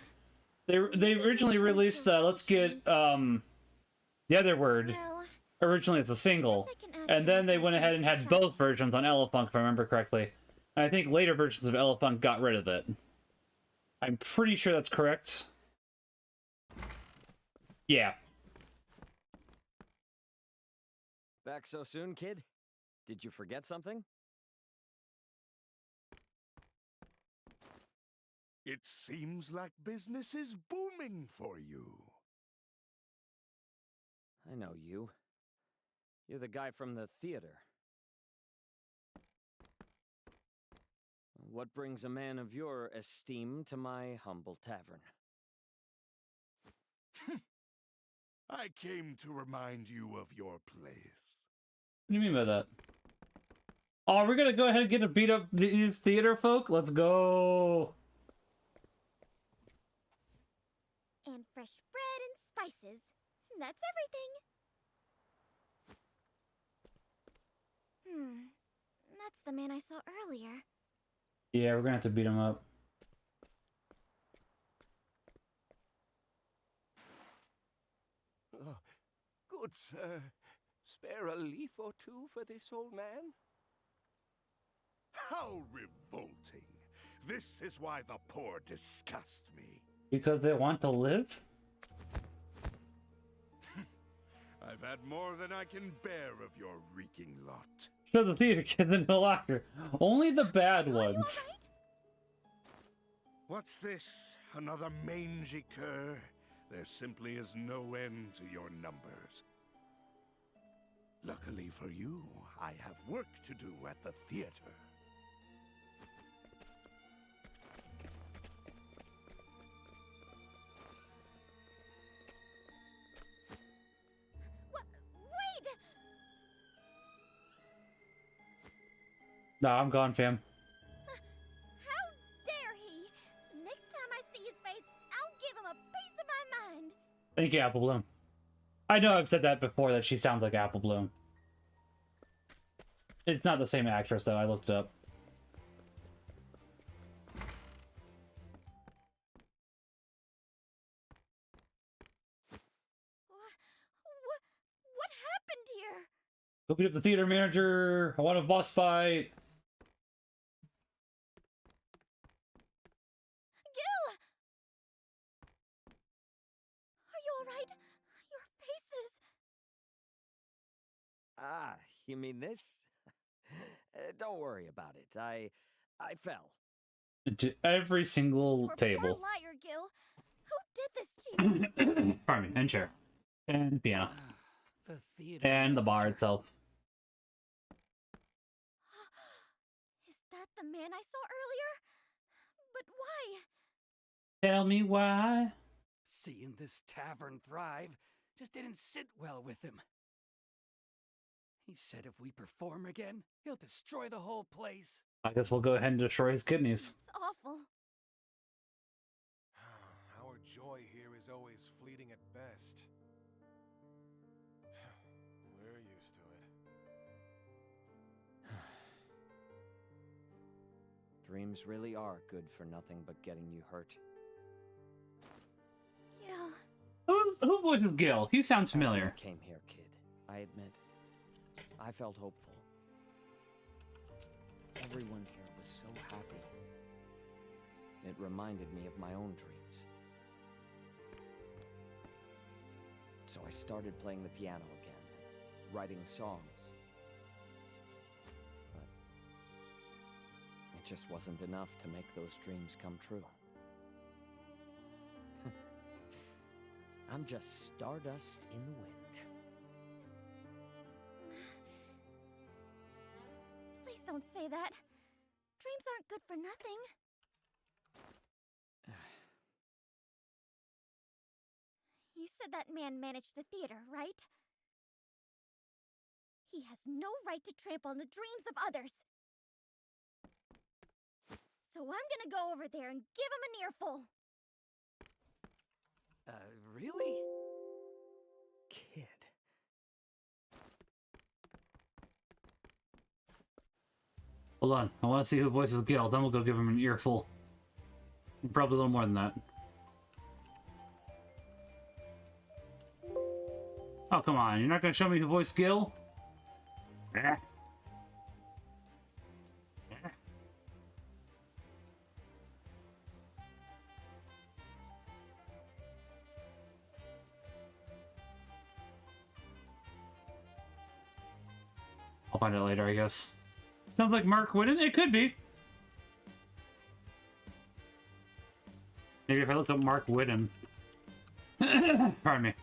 They originally released Let's Get the Other Word Well, originally as a single, and then they went ahead and had both versions on Elefunk, if I remember correctly. And I think later versions of Elefunk got rid of it. I'm pretty sure that's correct. Yeah. Back so soon, kid? Did you forget something? It seems like business is booming for you. I know you. You're the guy from the theater. What brings a man of your esteem to my humble tavern? I came to remind you of your place. What do you mean by that? Oh, we're gonna go ahead and get to beat up these theater folk? Let's go! and fresh bread and spices. That's everything. That's the man I saw earlier. Yeah, we're gonna have to beat him up. Oh, good sir. Spare a leaf or two for this old man? How revolting! This is why the poor disgust me. Because they want to live? I've had more than I can bear of your reeking lot. Show the theater kids in the locker. Only the bad ones. What's this? Another mangy cur? There simply is no end to your numbers. Luckily for you, I have work to do at the theater. Wait! Nah, I'm gone, fam. How dare he? Next time I see his face, I'll give him a piece of my mind. Thank you, Apple Bloom. I know I've said that before, that she sounds like Apple Bloom. It's not the same actress, though. I looked it up. What happened here? Go beat up the theater manager. I want a boss fight. Gil! Are you alright? Your face is... Ah, you mean this? Don't worry about it. I fell. To every single You're a table. poor liar, Gil. Who did this to you? Pardon me. And chair. And piano. The theater. And the bar itself. Is that the man I saw earlier? But why? Tell me why. Seeing this tavern thrive just didn't sit well with him. He said if we perform again, he'll destroy the whole place. I guess we'll go ahead and destroy his kidneys. It's awful. Our joy here is always fleeting at best. We're used to it. Dreams really are good for nothing but getting you hurt. Gil. Who voices Gil? He sounds After familiar. I came here, kid, I admit, I felt hopeful. Everyone here was so happy. It reminded me of my own dreams. So I started playing the piano again, writing songs. But it just wasn't enough to make those dreams come true. I'm just stardust in the wind. Please don't say that. Dreams aren't good for nothing. You said that man managed the theater, right? He has no right to trample on the dreams of others. So I'm gonna go over there and give him an earful. Really? Kid. Hold on, I want to see who voices Gil. Then we'll go give him an earful. Probably a little more than that. Oh, come on. You're not going to show me who voiced Gil? Eh. Eh. I'll find out later, I guess. Sounds like Mark Whitten. It could be. Maybe if I look up Mark Whitten. Pardon me.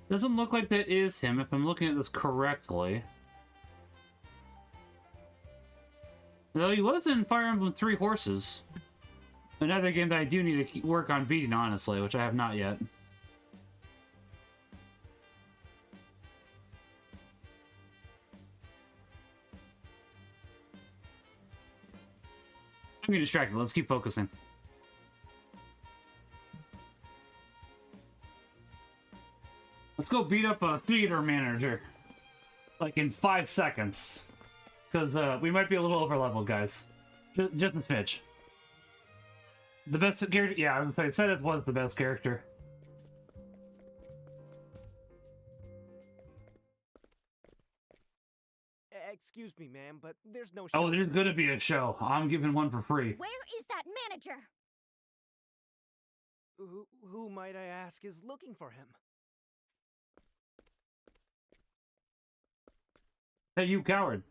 Doesn't look like that is him, if I'm looking at this correctly. Though he was in Fire Emblem Three Horses. Another game that I do need to work on beating, honestly, which I have not yet. I'm getting distracted. Let's keep focusing. Let's go beat up a theater manager. Like in 5 seconds. Because we might be a little overleveled, guys. Just a smidge. The best character... Yeah, I was gonna say, it said it was the best character. Excuse me, ma'am, but there's no show. Oh, there's gonna be a show. I'm giving one for free. Where is that manager? Who might I ask is looking for him? Hey, you coward.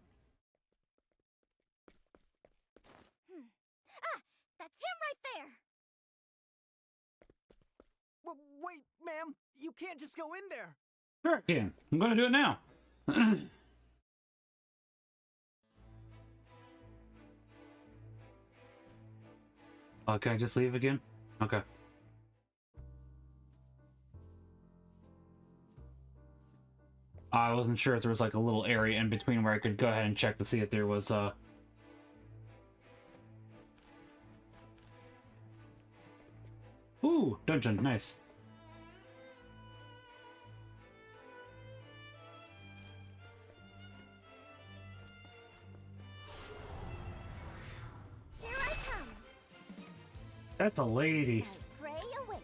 Ah, that's him right there. Wait, ma'am, you can't just go in there. Sure I can. I'm gonna do it now. Can I just leave again? Okay. I wasn't sure if there was like a little area in between where I could go ahead and check to see if there was Ooh, dungeon, nice. Here I come. That's a lady. My prey awaits.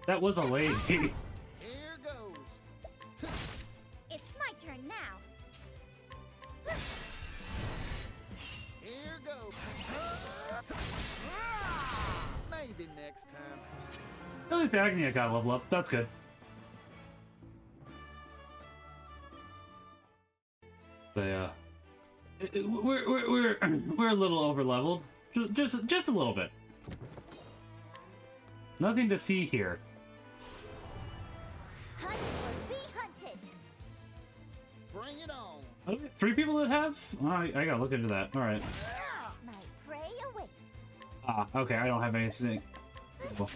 That was a lady. Here goes. It's my turn now. Here goes. Maybe next time. At least the Agni got a level up. That's good. But we're a little over leveled. Just a little bit. Nothing to see here. Hunt or be hunted. Bring it on. Okay, 3 people that have? I gotta look into that. All right. My prey awaits. Ah, okay. I don't have anything. Well,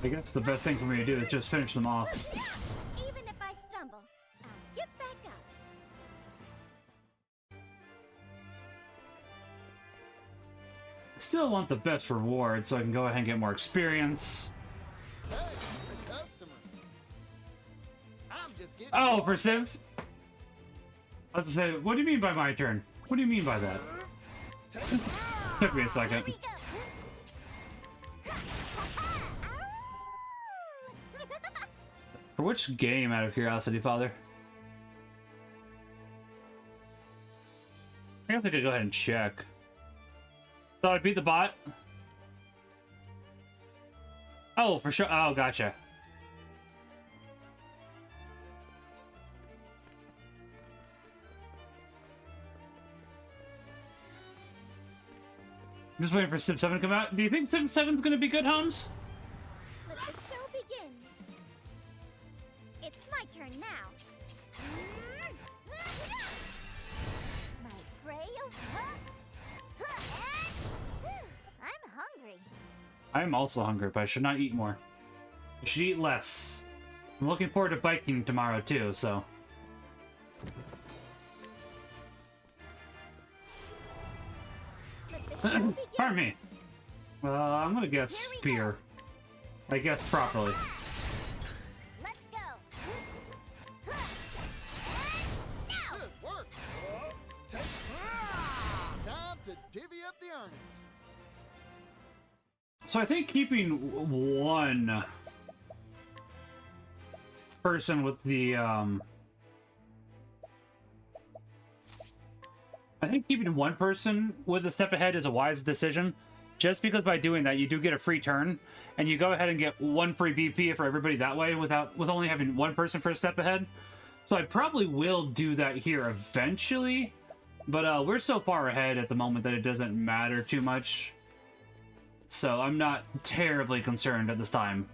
I guess the best thing for me to do is just finish them off. Even if I stumble, I'll get back up. Still want the best reward, so I can go ahead and get more experience. Hey, the customer. I'm just getting. Oh, for Civ? I was to say, what do you mean by my turn? What do you mean by that? Took me a second. Here we go. For which game, out of curiosity, Father? I guess I could go ahead and check. Thought I beat the bot? Oh, for sure. Oh, gotcha. I'm just waiting for Civ 7 to come out. Do you think Civ 7's gonna be good, Holmes? Let the show begin. It's my turn now. My prey. I'm hungry. I am also hungry, but I should not eat more. I should eat less. I'm looking forward to biking tomorrow, too, so... Pardon me. I'm gonna guess spear. I guess properly. Let's go. Good work. Time to divvy up the earnings. So I think keeping one person with the I think keeping one person with a step ahead is a wise decision, just because by doing that you do get a free turn, and you go ahead and get one free BP for everybody that way with only having one person for a step ahead. So I probably will do that here eventually, but we're so far ahead at the moment that it doesn't matter too much. So I'm not terribly concerned at this time.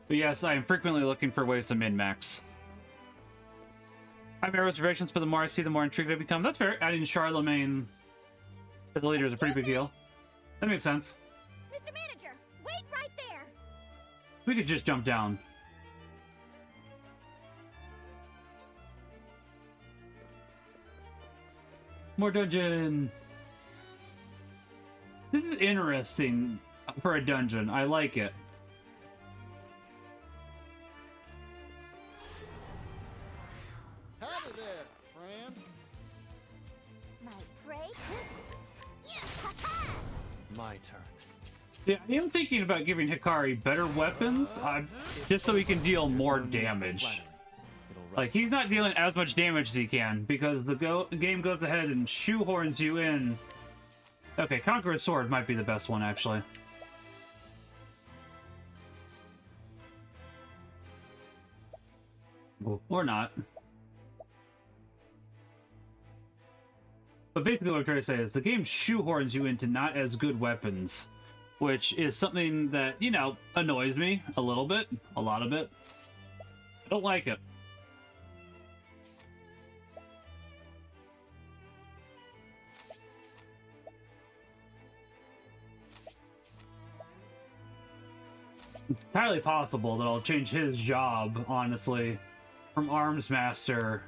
But yes, I am frequently looking for ways to min-max. I make reservations, but the more I see, the more intrigued I become. That's fair. Adding Charlemagne as a leader is a pretty big deal. That makes sense. Mr. Manager, wait right there. We could just jump down. More dungeon. This is interesting for a dungeon. I like it. Howdy there, friend. My prey. My turn. Yeah, I am thinking about giving Hikari better weapons, just so he can deal more damage. Like, he's not dealing as much damage as he can, because the game goes ahead and shoehorns you in. Okay, Conqueror's Sword might be the best one, actually. Or not. But basically what I'm trying to say is the game shoehorns you into not as good weapons, which is something that, you know, annoys me a little bit, a lot of it. I don't like it. It's entirely possible that I'll change his job, honestly, from Arms Master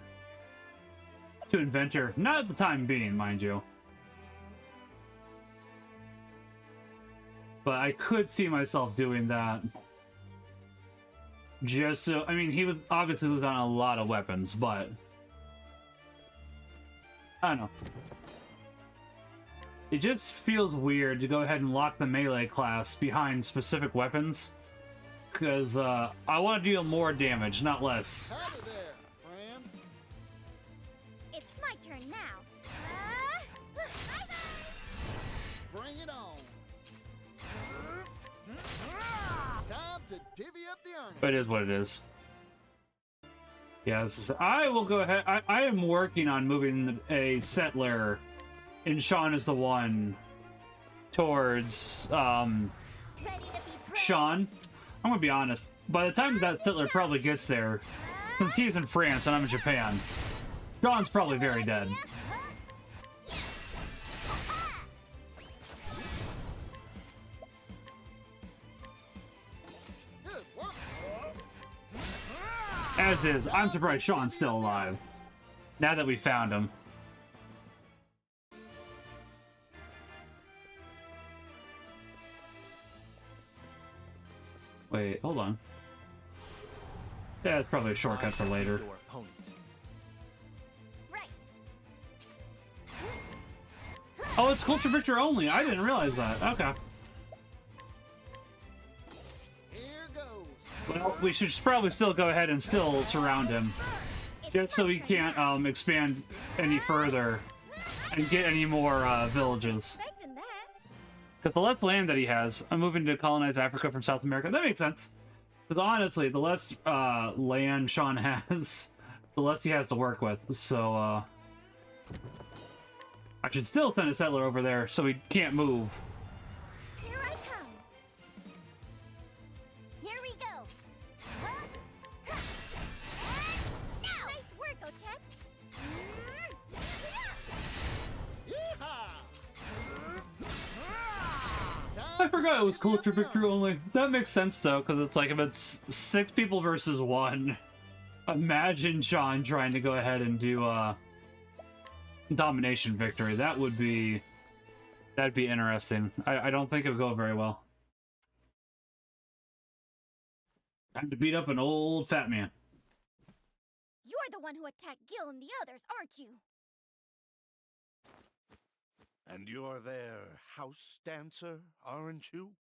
to Inventor. Not at the time being, mind you. But I could see myself doing that. Just so, I mean, he would obviously lose on a lot of weapons, but I don't know. It just feels weird to go ahead and lock the melee class behind specific weapons. Because I want to deal more damage, not less. Howdy there, friend. It's my turn now. Bring it on. Time to divvy up the earnings. It is what it is. Yes, I will go ahead. I am working on moving a settler in Sean is the One towards Ready to be Sean. I'm gonna be honest. By the time that settler probably gets there, since he's in France and I'm in Japan, Sean's probably very dead. Good work. As is, I'm surprised Sean's still alive. Now that we found him. Wait, hold on. Yeah, it's probably a shortcut for later. Your opponent. right. Oh, it's culture victor only. I didn't realize that. Okay. Here goes. Well, we should probably still go ahead and still surround him. Just so he can't expand any further and get any more villages. Expecting that. Because the less land that he has, I'm moving to colonize Africa from South America. That makes sense. Because honestly, the less land Sean has, the less he has to work with. So, I should still send a settler over there so he can't move. Here I come. Here we go. Huh? Huh. Nice work, Ochet. I forgot it was culture victory only. That makes sense though, because it's like if it's 6 people versus 1, imagine Sean trying to go ahead and do domination victory. That'd be interesting. I don't think it would go very well. Time to beat up an old fat man. You're the one who attacked Gil and the others, aren't you? And you're their house dancer, aren't you?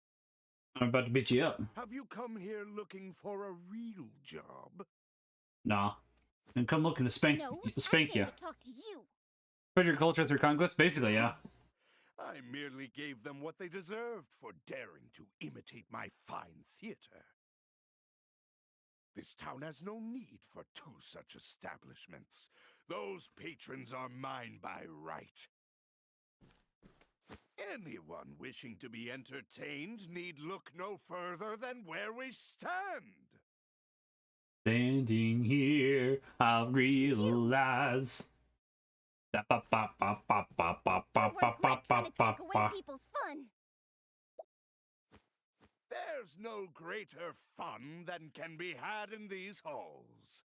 I'm about to beat you up. Have you come here looking for a real job? Nah. And come looking to spank No, spank I came you. to talk to you. Spread your culture through conquest? Basically, yeah. I merely gave them what they deserved for daring to imitate my fine theater. This town has no need for 2 such establishments. Those patrons are mine by right. Anyone wishing to be entertained need look no further than where we stand. Standing here, I realize. You're trying to take away people's fun. There's no greater fun than can be had in these halls.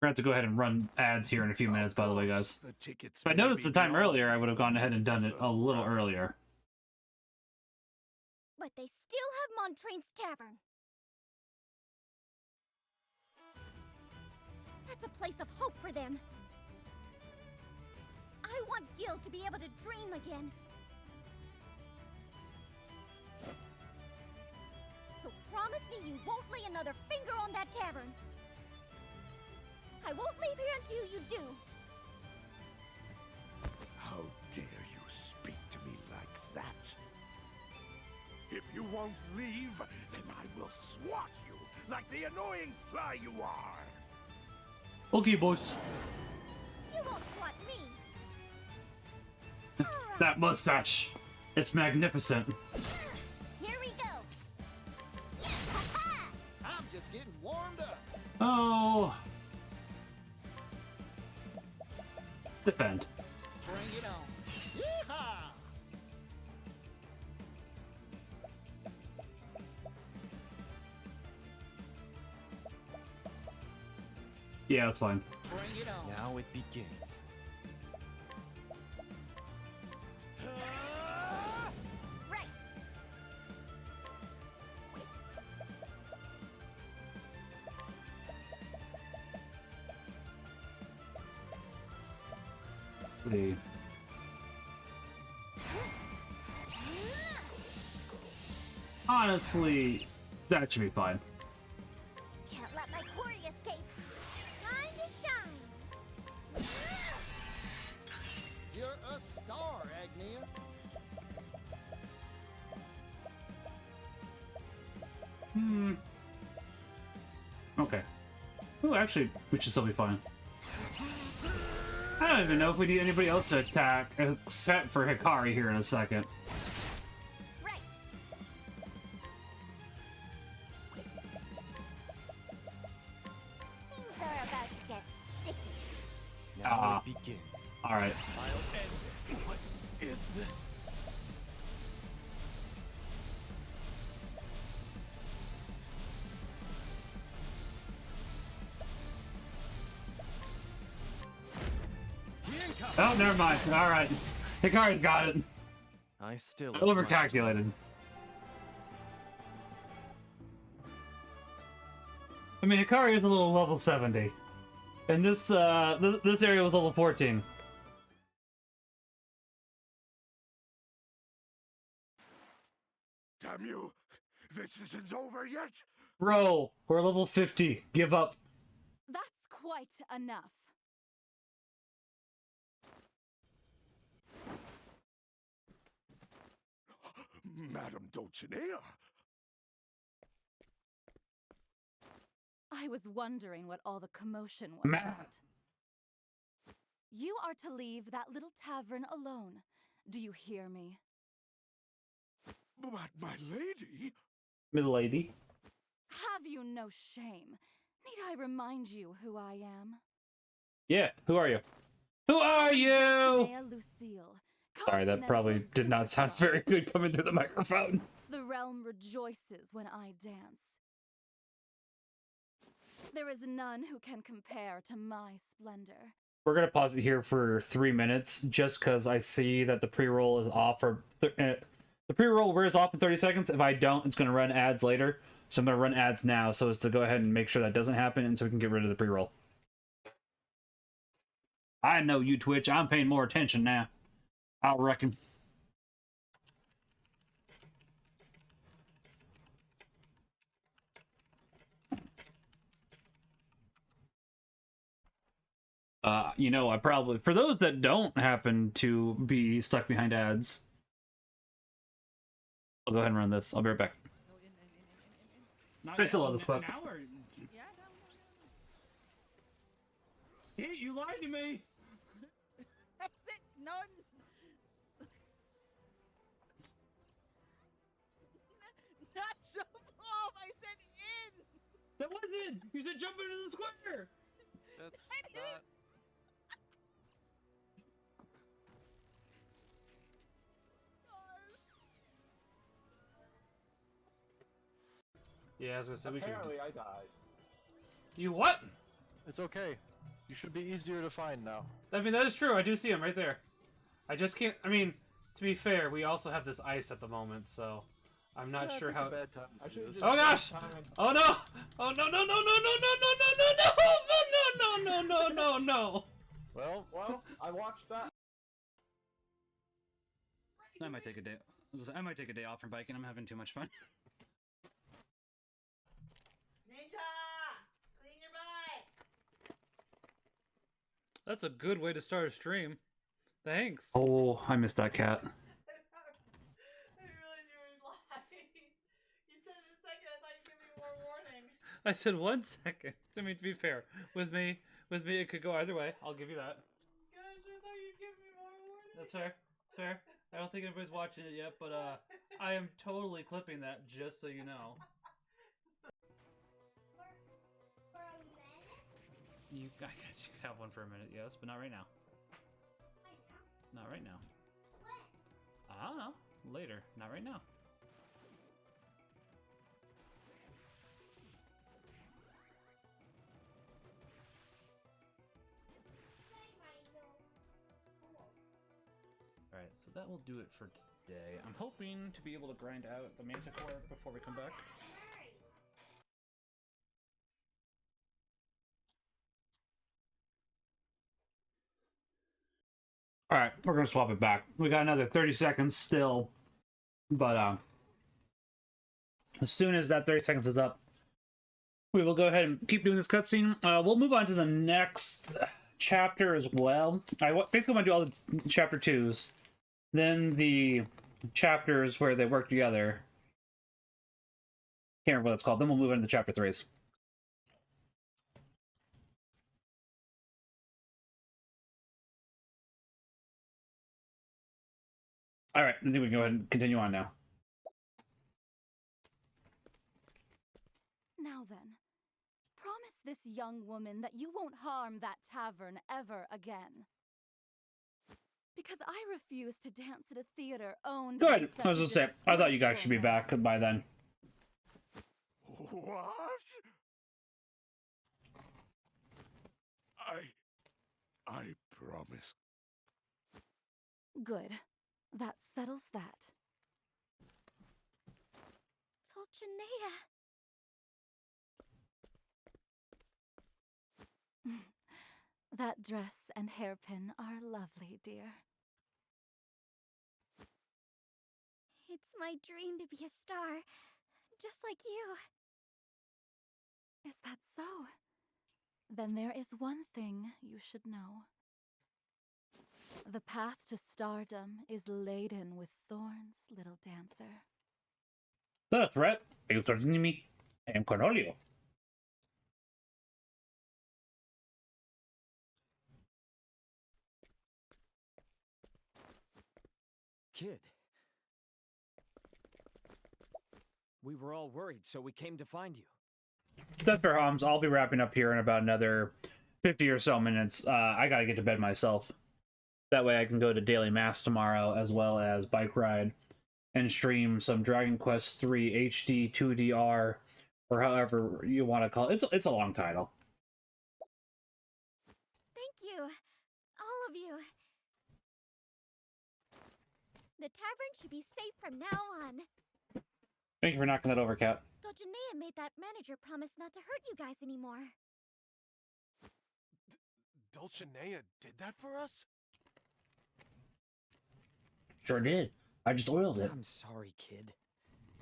We're going to have to go ahead and run ads here in a few minutes, by the way, guys. The tickets If I may noticed be the time beyond earlier, I would have gone ahead and done it a little the earlier. But they still have Montrain's Tavern. That's a place of hope for them. I want Gil to be able to dream again. So promise me you won't lay another finger on that tavern. I won't leave here until you do. How dare you speak to me like that? If you won't leave, then I will swat you like the annoying fly you are. Okay, boys. You won't swat me. That mustache. It's magnificent. Here we go. I'm just getting warmed up. Oh. Defend. Bring it on. Yeehaw! Yeah, that's fine. Bring it on. Now it begins. Right. The honestly, that should be fine. Can't let my quarry escape. Time to shine. You're a star, Agnia. Okay. Oh, actually, we should still be fine. I don't even know if we need anybody else to attack, except for Hikari here in a second. Right. Things are about to get sticky. Now it begins. Alright. I'll end it. What is this? Oh, never mind. Alright. Hikari's got it. I still I overcalculated. I mean, Hikari is a little level 70. And this, this area was level 14. Damn you! This isn't over yet! Bro, we're level 50. Give up. That's quite enough. Madam Dulcinea! I was wondering what all the commotion was Matt. about. You are to leave that little tavern alone. Do you hear me? But my lady... Middle lady. Have you no shame? Need I remind you who I am? Yeah, who are you? Who are you? Dulcinea Lucille, Sorry, that probably Continental's did not sound superstar. very good coming through the microphone. The realm rejoices when I dance. There is none who can compare to my splendor. We're gonna pause it here for 3 minutes, just because I see that the pre-roll is off for... the pre-roll wears off in 30 seconds. If I don't, it's gonna run ads later. So I'm gonna run ads now, so as to go ahead and make sure that doesn't happen, and so we can get rid of the pre-roll. I know you, Twitch. I'm paying more attention now, I reckon. You know, I probably... For those that don't happen to be stuck behind ads, I'll go ahead and run this. I'll be right back. I still love this clip. Hey, you lied to me! That's it, none. Not jump off, I said in. That wasn't! You said jump into the square! That's I didn't. not... Yeah, I was gonna say we Apparently, I died. You what? It's okay. You should be easier to find now. I mean, that is true. I do see him right there. I just can't... I mean, to be fair, we also have this ice at the moment, so... I'm not sure how... Bad time I should have just Oh gosh! time. Oh no! Oh no no no no no no no no no no no no no no no! Well, I watched that. I might take a day. I might take a day off from biking. I'm having too much fun. Ninja, clean your butt. That's a good way to start a stream. Thanks. Oh, I missed that cat. I really do lie. You said in a second. I thought you'd give me more warning. I said 1 second. I mean, to be fair, with me, it could go either way. I'll give you that. Gosh, I thought you'd give me more warning. That's fair. That's fair. I don't think anybody's watching it yet, but I am totally clipping that, just so you know. I guess you could have one for a minute, yes, but not right now. Not right now. I don't know. Later. Not right now. Alright, so that will do it for today. I'm hoping to be able to grind out the Manticore before we come back. Alright, we're gonna swap it back. We got another 30 seconds still, but as soon as that 30 seconds is up, we will go ahead and keep doing this cutscene. We'll move on to the next chapter as well. I basically want to do all the chapter 2s, then the chapters where they work together. Can't remember what it's called. Then we'll move into the chapter 3s. Alright, I think we can go ahead and continue on now. Now then, promise this young woman that you won't harm that tavern ever again. Because I refuse to dance at a theater owned by Good! such I was gonna say, I thought you guys should be back by then. What? I promise. Good. That settles that. Dulcinea. That dress and hairpin are lovely, dear. It's my dream to be a star, just like you. Is that so? Then there is one thing you should know. The path to stardom is laden with thorns, little dancer. Is that a threat? Are you threatening me? I am Cornelio. Kid. We were all worried, so we came to find you. That's fair, Holmes. I'll be wrapping up here in about another 50 or so minutes. I gotta get to bed myself. That way I can go to daily mass tomorrow, as well as bike ride, and stream some Dragon Quest III HD 2DR, or however you want to call it. It's a long title. Thank you, all of you. The tavern should be safe from now on. Thank you for knocking that over, Cat. Dulcinea made that manager promise not to hurt you guys anymore. Dulcinea did that for us? Sure did. I just oiled it. I'm sorry, kid.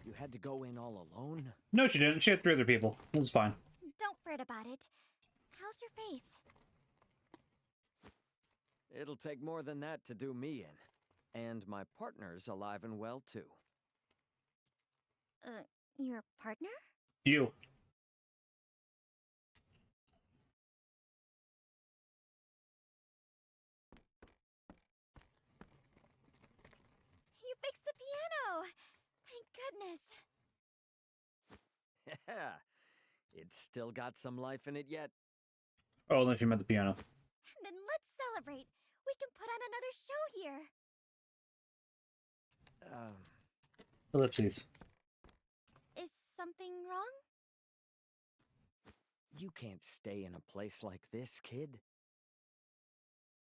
You had to go in all alone? No, she didn't. She had 3 other people. It was fine. Don't fret about it. How's your face? It'll take more than that to do me in. And my partner's alive and well, too. Your partner? You. You fixed the piano! Thank goodness. Yeah, it's still got some life in it yet. Oh, unless you meant the piano. Then let's celebrate. We can put on another show here. Ellipses. Is something wrong? You can't stay in a place like this, kid.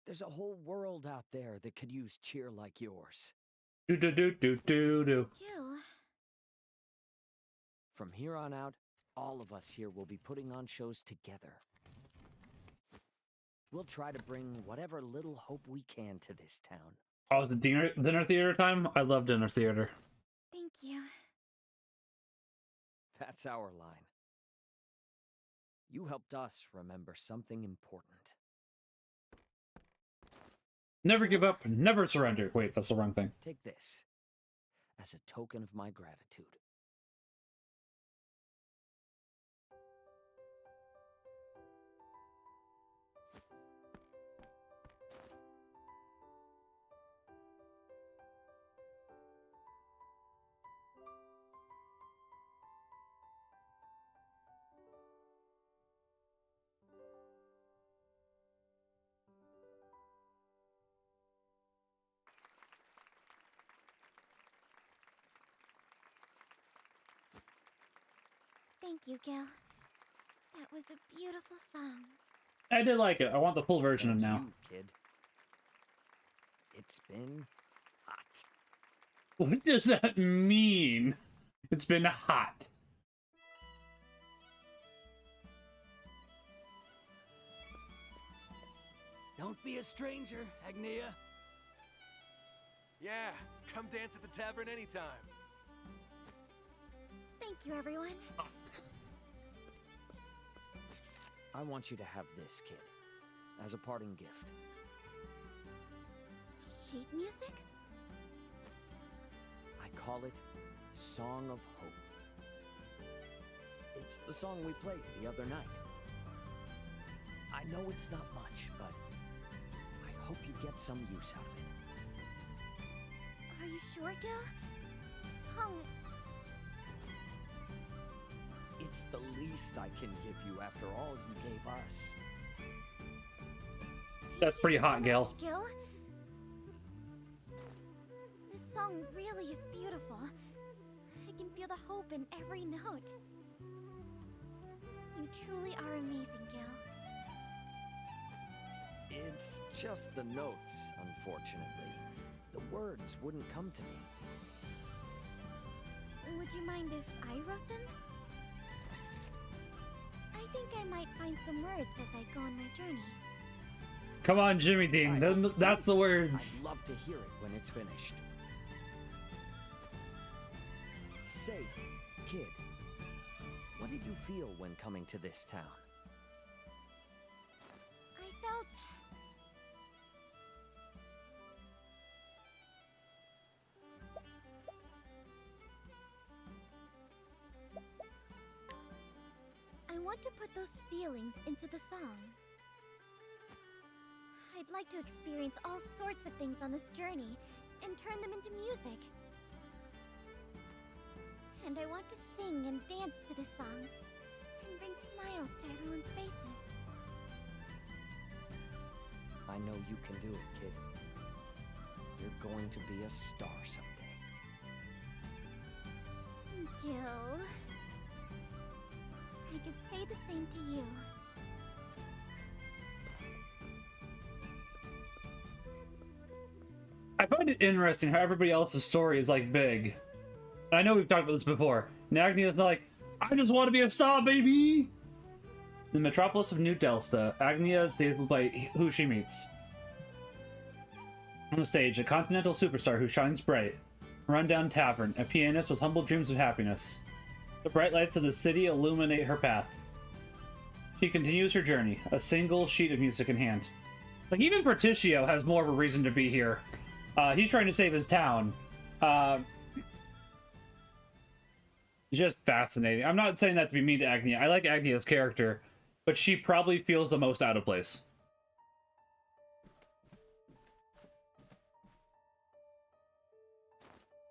There's a whole world out there that could use cheer like yours. Do. Gil. From here on out, all of us here will be putting on shows together. We'll try to bring whatever little hope we can to this town. Oh, the dinner theater time? I love dinner theater. Thank you. That's our line. You helped us remember something important. Never give up, never surrender. Wait, that's the wrong thing. Take this as a token of my gratitude. Thank you, Gil. That was a beautiful song. I did like it. I want the full version of now. You, kid. It's been hot. What does that mean? It's been hot. Don't be a stranger, Agnia. Yeah, come dance at the tavern anytime. Thank you, everyone. I want you to have this, kid, as a parting gift. Sheet music? I call it Song of Hope. It's the song we played the other night. I know it's not much, but I hope you get some use out of it. Are you sure, Gil? The song... It's the least I can give you after all you gave us. That's pretty hot, Gil. Gil. This song really is beautiful. I can feel the hope in every note. You truly are amazing, Gil. It's just the notes, unfortunately. The words wouldn't come to me. Would you mind if I wrote them? I think I might find some words as I go on my journey. Come on, Jimmy Dean. That's the words. I'd love to hear it when it's finished. Say, kid, what did you feel when coming to this town? I felt... I want to put those feelings into the song. I'd like to experience all sorts of things on this journey and turn them into music. And I want to sing and dance to this song and bring smiles to everyone's faces. I know you can do it, kid. You're going to be a star someday. Gil... I could say the same to you. I find it interesting how everybody else's story is like big. I know we've talked about this before. And Agnia's like, I just want to be a star, baby! In the metropolis of New Delsta, Agnia is dazzled by who she meets. On the stage, a continental superstar who shines bright. A rundown tavern, a pianist with humble dreams of happiness. The bright lights of the city illuminate her path. She continues her journey, a single sheet of music in hand. Like, even Berticio has more of a reason to be here. He's trying to save his town. Just fascinating. I'm not saying that to be mean to Agnia. I like Agnia's character, but she probably feels the most out of place.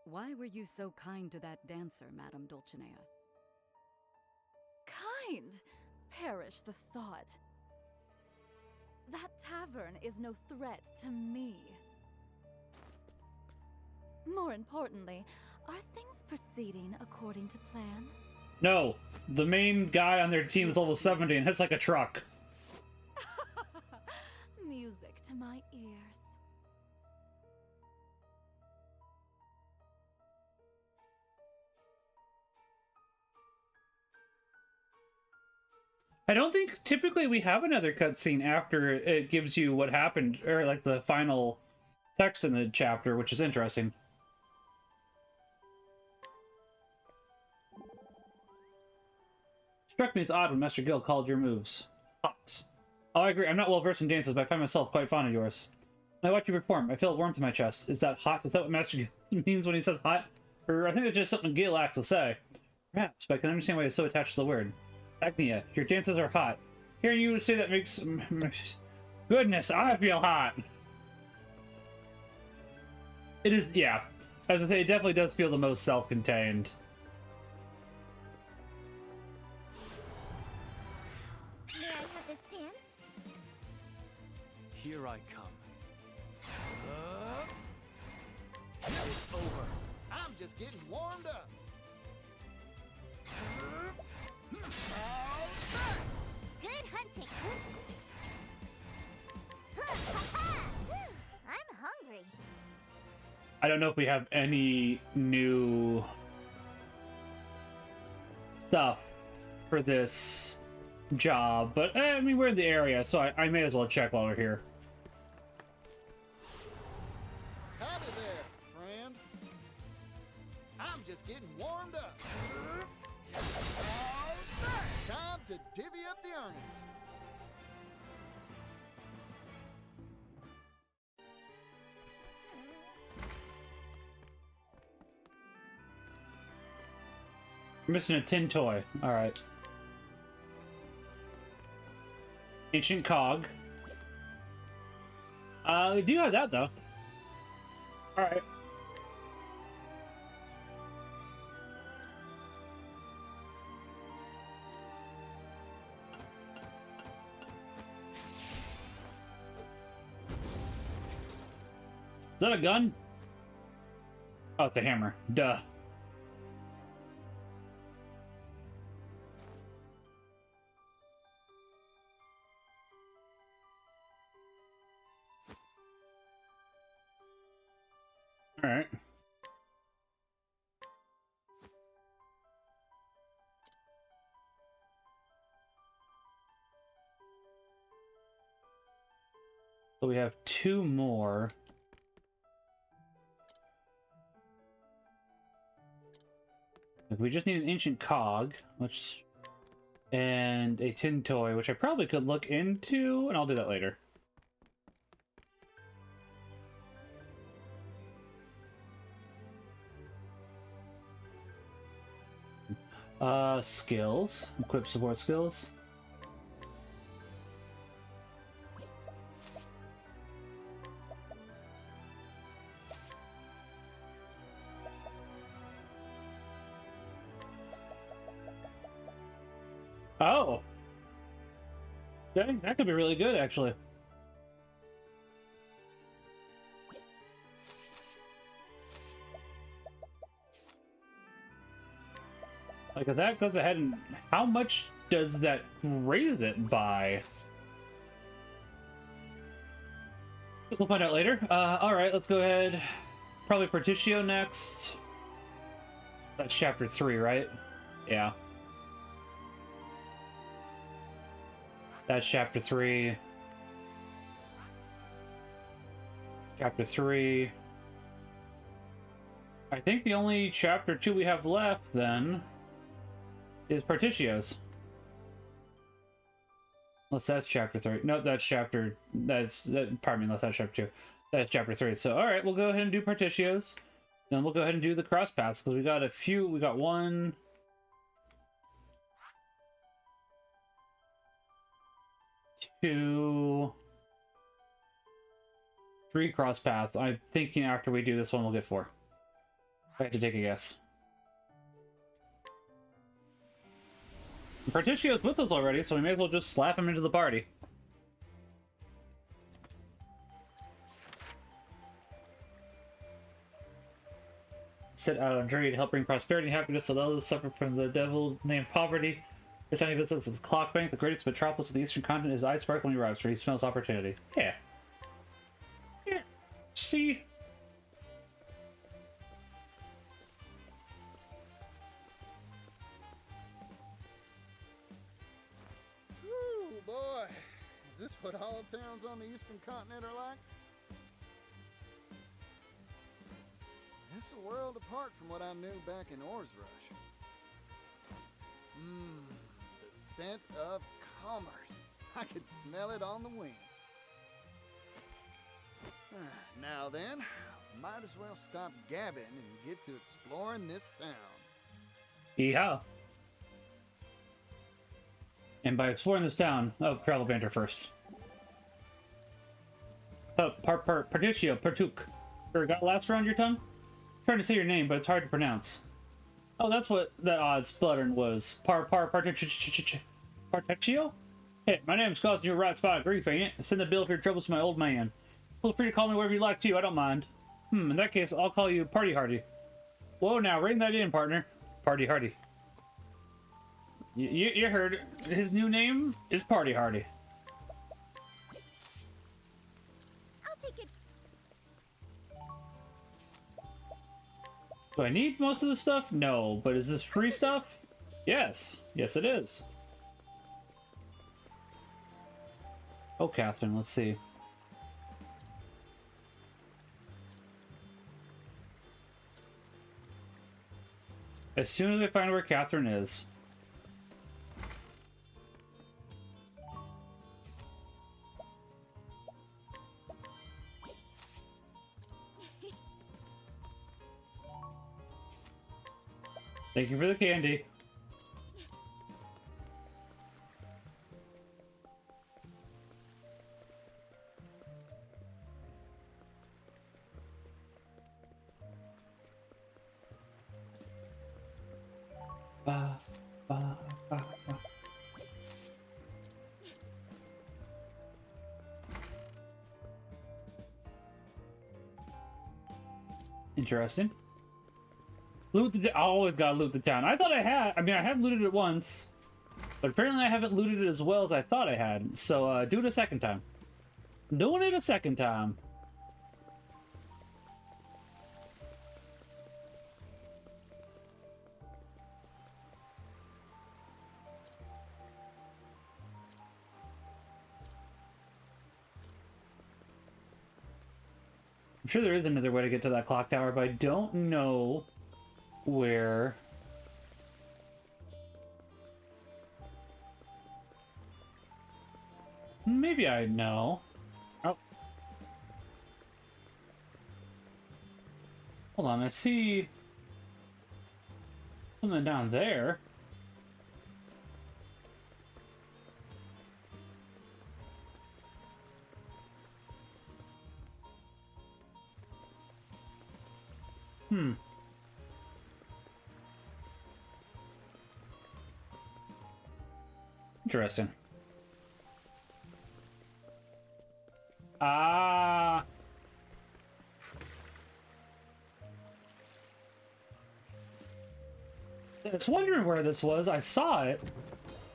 Why were you so kind to that dancer, Madame Dulcinea? Kind? Perish the thought. That tavern is no threat to me. More importantly, are things proceeding according to plan? No. The main guy on their team is level 70 and hits like a truck. Music to my ears. I don't think typically we have another cutscene after it gives you what happened, or like the final text in the chapter, which is interesting. Struck me as odd when Master Gil called your moves hot. Oh, I agree. I'm not well versed in dances, but I find myself quite fond of yours. When I watch you perform, I feel a warmth in my chest. Is that hot? Is that what Master Gil means when he says hot? Or I think it's just something Gil acts to say. Perhaps, but I can understand why he's so attached to the word. Agnia, your dances are hot. Hearing you say that makes... Goodness, I feel hot! It is, yeah. As I say, it definitely does feel the most self-contained. May I have this dance? Here I come. It's over. I'm just getting warmed up. Good hunting. I'm hungry. I don't know if we have any new stuff for this job, but I mean, we're in the area, so I may as well check while we're here. Howdy there, friend. I'm just getting warmed up. Time to divvy up the earnings. We're missing a tin toy. Alright. Ancient cog. We do have that, though. Alright. Is that a gun? Oh, it's a hammer. Duh. All right. So we have two more. Like, we just need an ancient cog, which... and a tin toy, which I probably could look into, and I'll do that later. Skills. Equip support skills. Oh! Dang, that could be really good, actually. Like, if that goes ahead and... how much does that raise it by? We'll find out later. Alright, let's go ahead. Probably Partitio next. That's chapter 3, right? Yeah. That's chapter 3. Chapter 3. I think the only chapter 2 we have left, then, is Partitio's. Unless that's chapter 3. No, that's chapter... pardon me, unless that's chapter 2. That's chapter 3. So, alright, we'll go ahead and do Partitio's. Then we'll go ahead and do the cross paths, because we got a few... we got 1... 2... 3 cross paths. I'm thinking after we do this one, we'll get 4. I have to take a guess. Partitio's with us already, so we may as well just slap him into the party. Set out on journey to help bring prosperity and happiness to those who suffer from the devil named poverty. This time he visits the Clock Bank, the greatest metropolis of the Eastern Continent. His eyes sparkle when he arrives, for he smells opportunity. Yeah. Yeah. See? Ooh, boy. Is this what all towns on the Eastern Continent are like? It's a world apart from what I knew back in Ores Rush. The scent of commerce. I could smell it on the wing. Now then, might as well stop gabbing and get to exploring this town. Yeehaw. And by exploring this town, travel banter first. Partitio, Partuk. Got laughs around your tongue? Trying to say your name, but it's hard to pronounce. Oh, that's what that odd spluttering was. Partitio? Hey, my name's causing you a right spot of grief, ain't it? Send the bill for your troubles to my old man. Feel free to call me whatever you like, too. I don't mind. In that case, I'll call you Party Hardy. Whoa, now, rein that in, partner. Party Hardy. You heard it. His new name is Party Hardy. I'll take it. Do I need most of this stuff? No, but is this free stuff? Yes. Yes, it is. Oh, Catherine, let's see. As soon as I find where Catherine is. Thank you for the candy. Ba, ba, ba, ba. Interesting. Loot the I always gotta loot the town. I thought I had. I mean, I have looted it once, but apparently I haven't looted it as well as I thought I had. So do it a second time. Doing it a second time. I'm sure there is another way to get to that clock tower, but I don't know where Maybe I know. Oh. Hold on, I see something down there. Hmm. Interesting. Ah. I was wondering where this was. I saw it,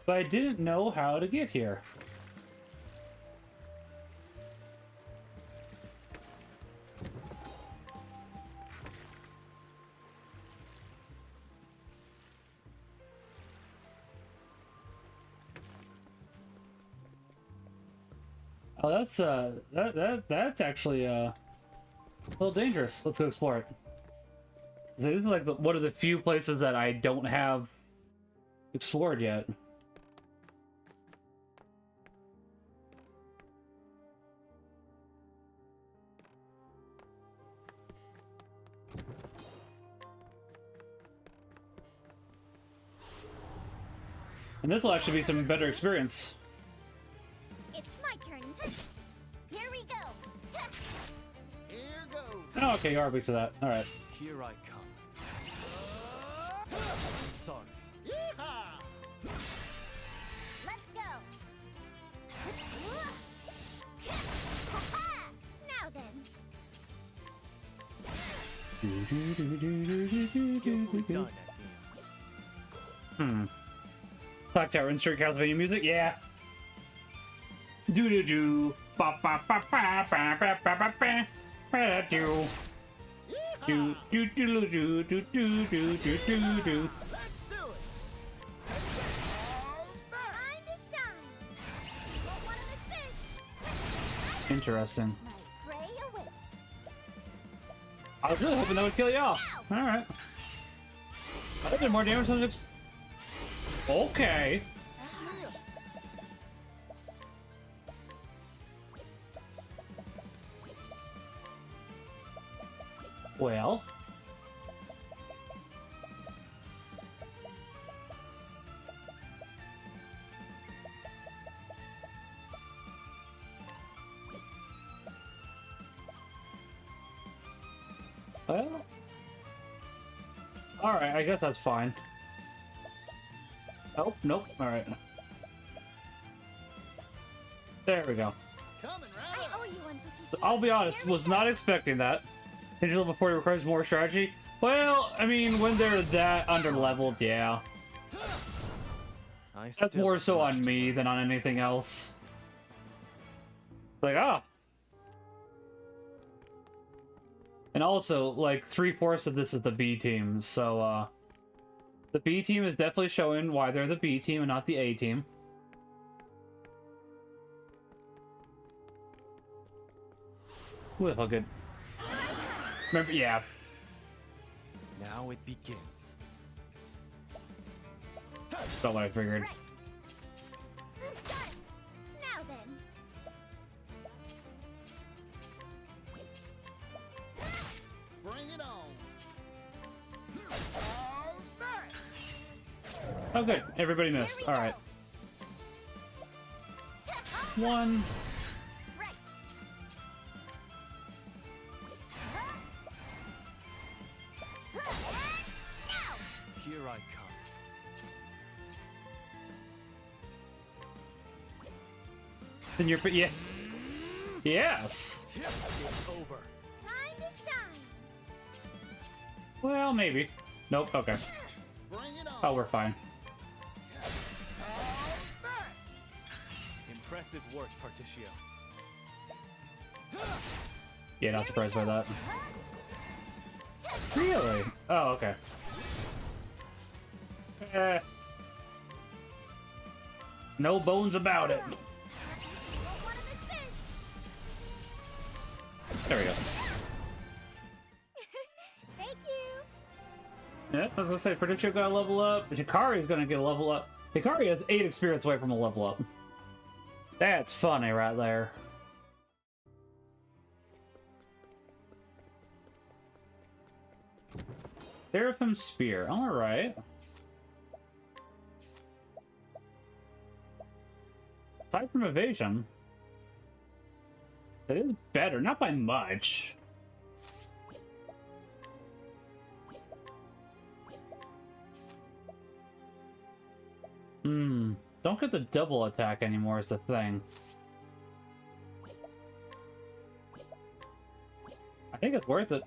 but I didn't know how to get here. Oh, that's actually a little dangerous. Let's go explore it. This is like one of the few places that I don't have explored yet. And this will actually be some better experience. It's my turn. Here we go. Here goes. Oh, okay, you are weak to that. All right. Here I come. Sorry. Yeehaw! Let's go. Now then. Skillfully done, Acme. Clock tower, insert Castlevania music? Yeah. Do do do. Ba ba ba ba ba ba ba ba ba. Ba do. Do do do do do do do do do do. Let's do it. Time to shine. Won't want to miss this. Interesting. My prey awaits. I was really hoping that would kill you off. All right. I did more damage than okay. Well. Well. All right, I guess that's fine. Oh, nope. All right. There we go. Coming I right owe you one, Patricia. I'll be honest, was not expecting that. Change level 40 requires more strategy. Well, I mean, when they're that under-leveled, yeah. That's more so on me than on anything else. It's like, ah. And also, like, 3/4 of this is the B team, so, the B team is definitely showing why they're the B team and not the A team. Ooh, that good. Remember, yeah. Now it begins. That's not what I figured. Now then. Bring it on. Oh, good. Everybody missed. All right. One. Here I come. Then you're, yeah. Yes. It's over. Time to shine. Well, maybe. Nope. Okay. Bring it on. Oh, we're fine. Impressive work, Particio. Yeah, not surprised by that. Really? Oh, okay. No bones about it. There we go. Thank you. Yeah, as I say, Particio got a level up. Hikari's gonna get a level up. Hikari has 8 experience away from a level up. That's funny right there. Seraphim Spear. Alright. Aside from evasion, it is better. Not by much. Don't get the double attack anymore is the thing. I think it's worth it.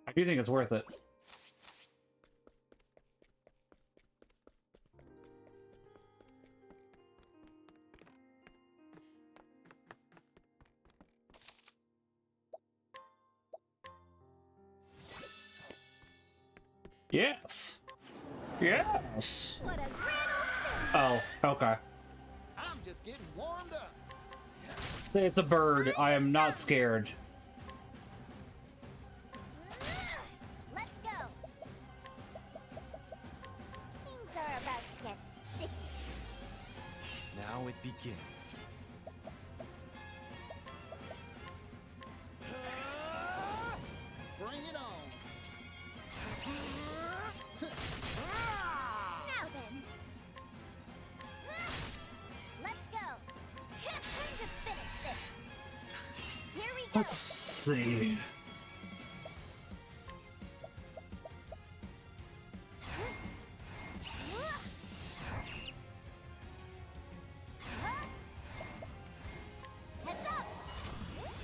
I do think it's worth it. Yes. Yes. Oh, okay. I'm just getting warmed up. It's a bird. I am not scared. Let's go. Things are about to get sticky. Now it begins. Bring it on. Now then. Let's go. Time to finish this. Here we go. Let's see. Heads up.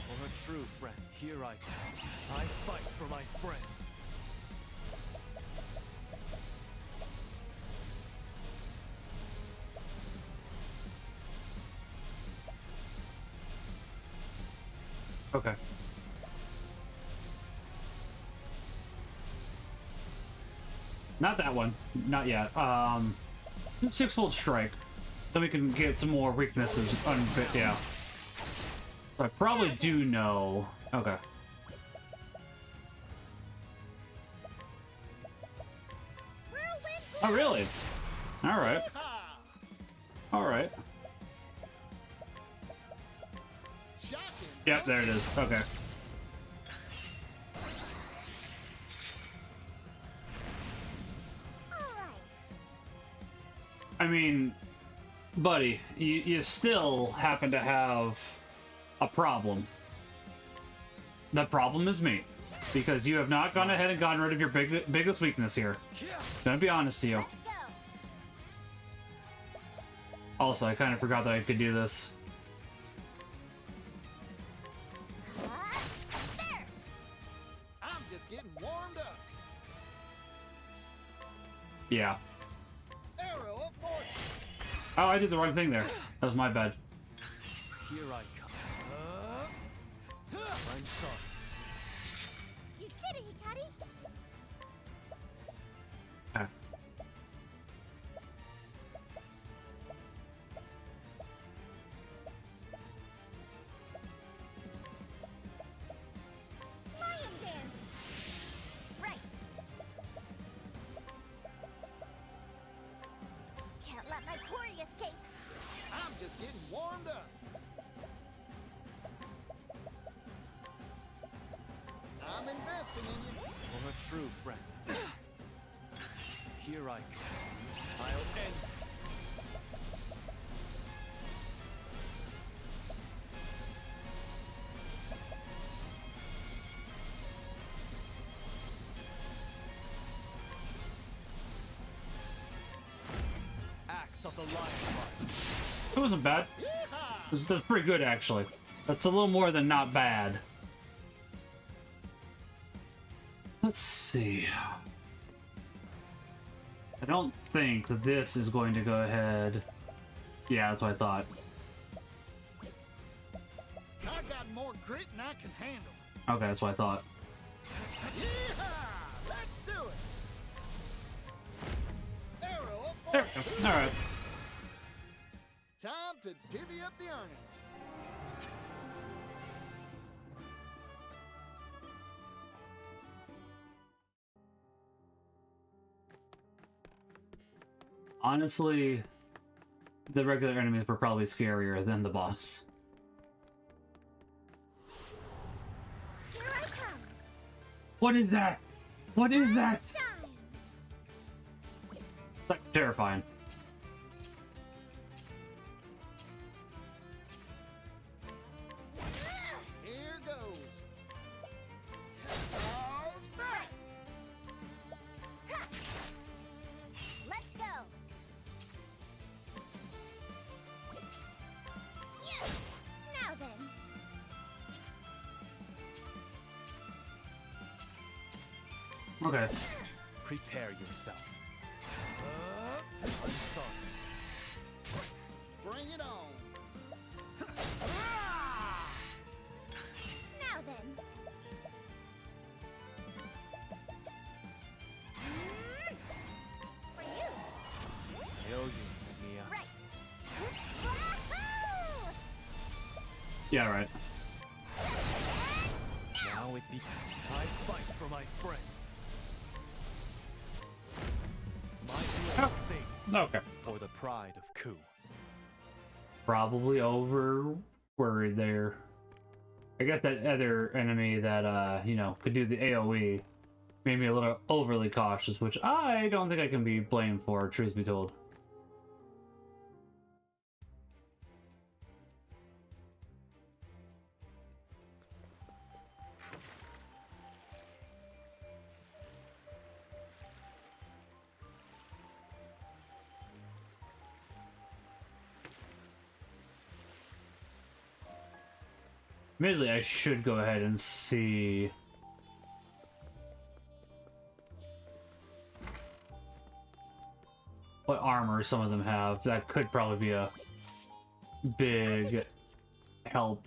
For a true friend, here I come. I fight for my friends. Okay. Not that one. Not yet. Six-fold strike. So we can get some more weaknesses unfit. Yeah. I probably do know. Okay. Oh, really? All right. All right. Yep, there it is. Okay. I mean, buddy, you still happen to have a problem. The problem is me. Because you have not gone ahead and gotten rid of your biggest weakness here. Gonna be honest to you. Also, I kind of forgot that I could do this. I'm just getting warmed up. Yeah. Arrow of fortune. Oh, I did the wrong thing there. That was my bad. Here I come. I'm sorry. You did it, Hikari. Okay. Lion dance. Right. Can't let my quarry escape. I'm just getting warmed up. I'm investing in you. For a true friend. Here I come. I'll end this. Axe of the Lion Heart. It wasn't bad. That's pretty good, actually. That's a little more than not bad. Let's see. I don't think that this is going to go ahead. Yeah, that's what I thought. I got more grit than I can handle. Okay, that's what I thought. Yeehaw! Let's do it. Arrow of There fortune. we go. Alright. Time to divvy up the earnings. Honestly, the regular enemies were probably scarier than the boss. Here I come. What is that? What is that? Shine. It's like terrifying. Here goes. Oh, snap! Ha. Let's go. Yeah. Now then. Okay. Prepare yourself. I'm sorry. Bring it on. Now then. For you. Hail you, Mia. Right. Wahoo! Yeah, right. Now it be I fight for my friends. My blade sings Okay. for the pride of Ku. Probably over worried there. I guess that other enemy that you know, could do the AoE made me a little overly cautious, which I don't think I can be blamed for, truth be told. Admittedly, I should go ahead and see what armor some of them have. That could probably be a big help.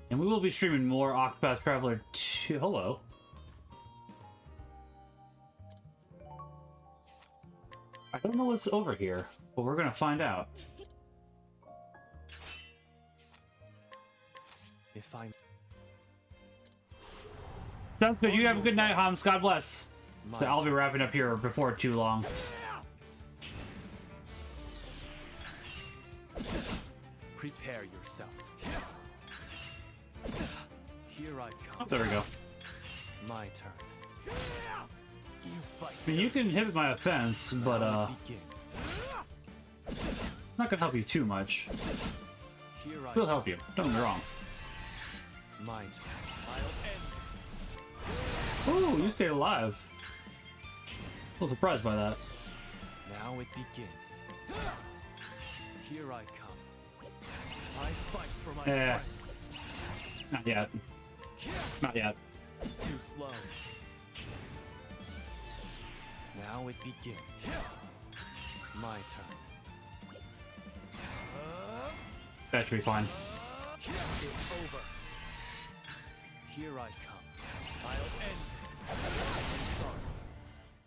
And we will be streaming more Octopath Traveler 2. Hello. I don't know what's over here, but we're gonna find out. If I'm Sounds good. You have a good night, Hams. God bless. my I'll be wrapping up here before too long. prepare yourself. Here I come. Oh, there we go. My turn. You fight. I mean, you can hit my offense, but Now it begins. not gonna help you too much. Here I Will help you. Don't get me wrong. My turn. I'll end this. Ooh, you stayed alive. A little surprised by that. Now it begins. Here I come. I fight for my Eh. friends. Not yet. Not yet. Too slow. Now it begins. My turn. That should be fine. It's over. Here I come. I'll end this. I'm sorry.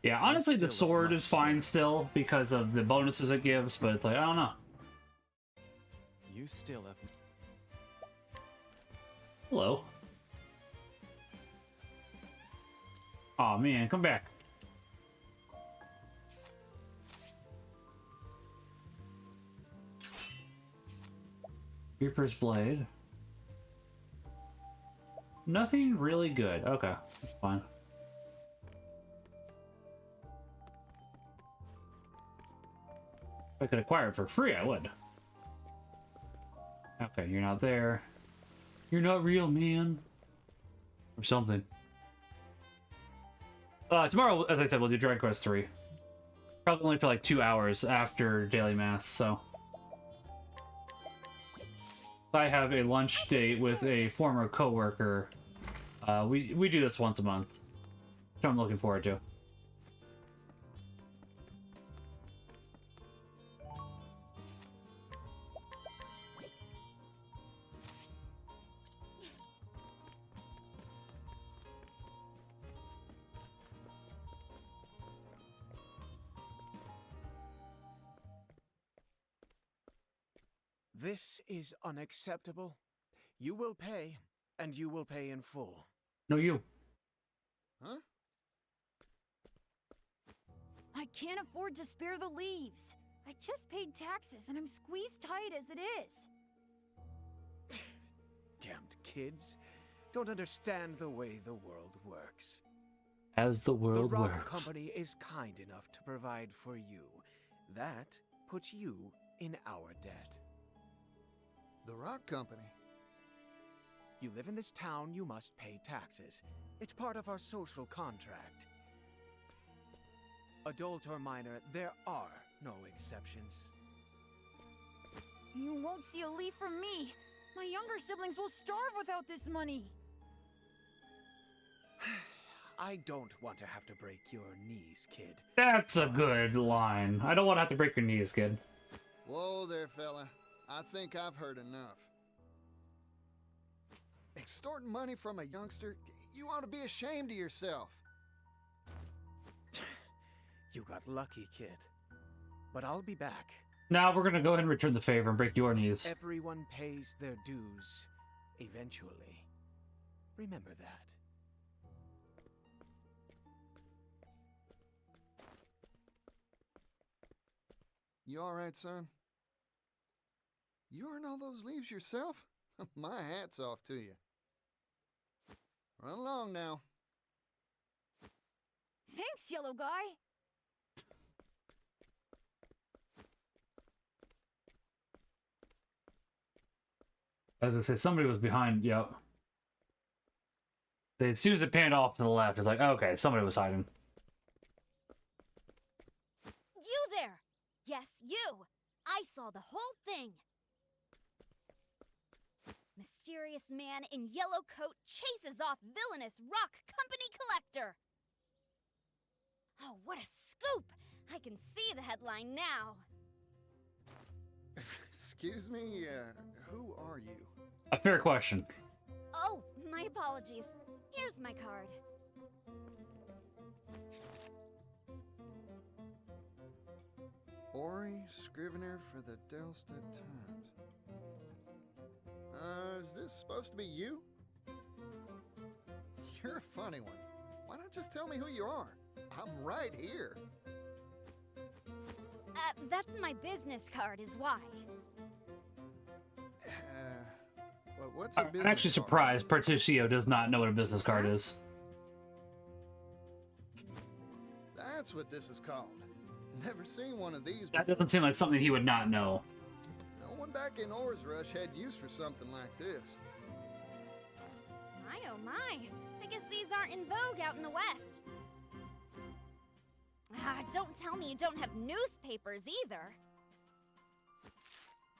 Yeah, honestly, the sword is fine still because of the bonuses it gives, but it's like, I don't know. You still have. Hello. Aw, man, come back. Reaper's Blade. Nothing really good. Okay, that's fine. If I could acquire it for free, I would. Okay, you're not there. You're not real, man. Or something. Tomorrow, as I said, we'll do Dragon Quest 3. Probably only for like 2 hours after Daily Mass, so. I have a lunch date with a former coworker. We do this once a month, which I'm looking forward to. This is unacceptable. You will pay, and you will pay in full. No, you. Huh? I can't afford to spare the leaves. I just paid taxes and I'm squeezed tight as it is. Damned kids. Don't understand the way the world works. As the world The Rock works. Company is kind enough to provide for you. That puts you in our debt. The Rock Company? You live in this town, you must pay taxes. It's part of our social contract. Adult or minor, there are no exceptions. You won't see a leaf from me. My younger siblings will starve without this money. I don't want to have to break your knees, kid. That's a good line. I don't want to have to break your knees, kid. Whoa there, fella. I think I've heard enough. Extorting money from a youngster? You ought to be ashamed of yourself. You got lucky, kid. But I'll be back. Now we're gonna go ahead and return the favor and break your knees. Everyone pays their dues, eventually. Remember that. You alright, son? You earn all those leaves yourself? My hat's off to you. Run along now. Thanks, yellow guy. As I say, somebody was behind. Yep. As soon as it panned off to the left, it's like, okay, somebody was hiding. You there! Yes, you! I saw the whole thing! Mysterious man in yellow coat chases off villainous rock company collector! Oh, what a scoop! I can see the headline now. Excuse me, who are you? A fair question. Oh, my apologies. Here's my card. Ori, Scrivener for the Delstead Times. Is this supposed to be you? You're a funny one. Why not just tell me who you are? I'm right here. That's my business card is why. Well, what's a I'm business actually card? surprised Particio does not know what a business card is. That's what this is called. Never seen one of these That before. doesn't seem like something he would not know. No one back in Or's Rush had use for something like this. My oh my. I guess these aren't in vogue out in the West. Don't tell me you don't have newspapers either.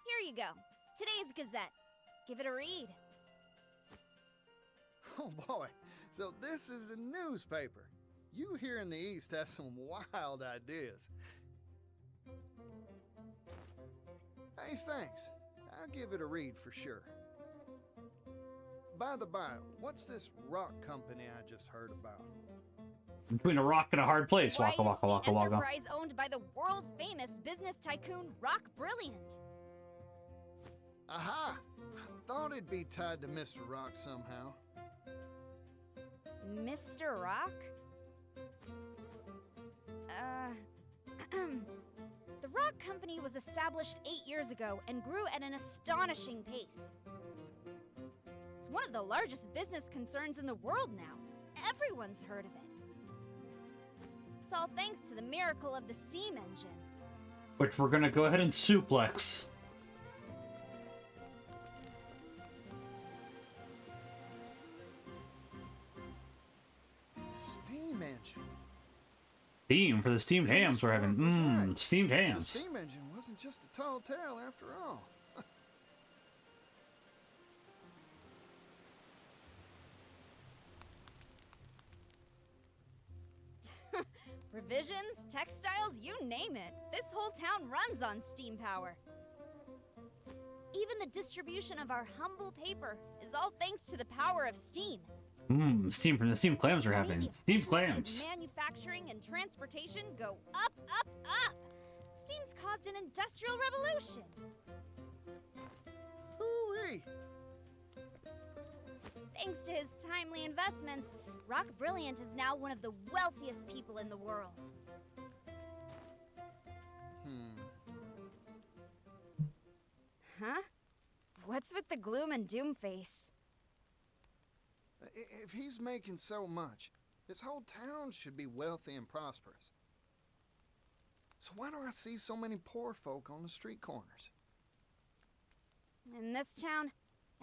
Here you go. Today's Gazette. Give it a read. Oh boy, so this is a newspaper. You here in the East have some wild ideas. Hey, thanks. I'll give it a read for sure. By the by, what's this rock company I just heard about? Between a rock and a hard place. Why, Waka it's waka the waka waka. enterprise owned by the world-famous business tycoon Rock Brilliant. Aha! I thought it'd be tied to Mr. Rock somehow. Mr. Rock? The Rock Company was established 8 years ago and grew at an astonishing pace. It's one of the largest business concerns in the world now. Everyone's heard of it. It's all thanks to the miracle of the steam engine. Which we're gonna go ahead and suplex. Steam engine. Theme for the steamed hams we're having. Mmm, steamed The hams. steam engine wasn't just a tall tale after all. Revisions, textiles, you name it. This whole town runs on steam power. Even the distribution of our humble paper is all thanks to the power of steam. Mmm, steam from the steamed clams we're having. Steamed Efficiency clams. of manufacturing and transportation go up, up, up. Steam's caused an industrial revolution. Thanks to his timely investments, Rock Brilliant is now one of the wealthiest people in the world. Huh? What's with the gloom and doom face? If he's making so much, this whole town should be wealthy and prosperous. So why do I see so many poor folk on the street corners? In this town,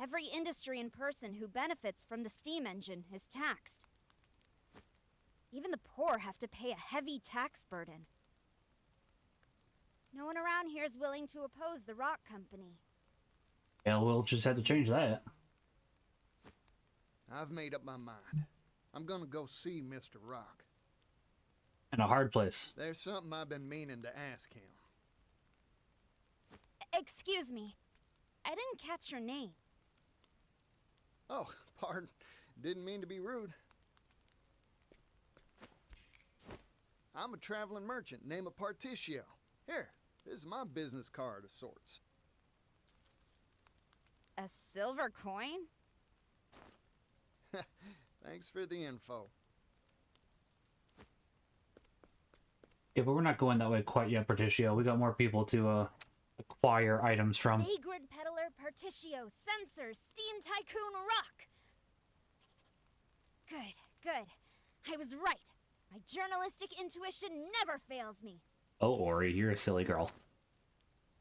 every industry and person who benefits from the steam engine is taxed. Even the poor have to pay a heavy tax burden. No one around here is willing to oppose the rock company. Yeah, we'll just have to change that. I've made up my mind. I'm gonna go see Mr. Rock. In a hard place. There's something I've been meaning to ask him. Excuse me. I didn't catch your name. Oh, pardon. Didn't mean to be rude. I'm a traveling merchant named Particio. Here, this is my business card of sorts. A silver coin? Thanks for the info. Yeah, but we're not going that way quite yet, Particio. We got more people to acquire items from. Vagrant peddler Particio, censor, steam tycoon Rock. Good, good. I was right. My journalistic intuition never fails me. Oh, Ori, you're a silly girl.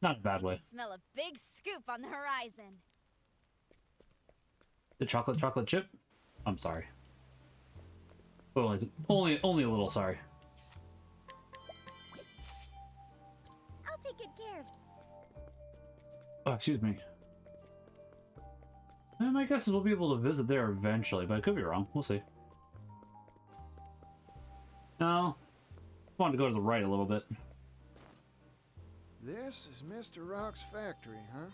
Not in a bad way. I smell a big scoop on the horizon. The chocolate chip? I'm sorry. Only a little sorry. I'll take good care of it. Oh, excuse me. And my guess is we'll be able to visit there eventually, but I could be wrong. We'll see. No. I want to go to the right a little bit. This is Mr. Rock's factory, huh?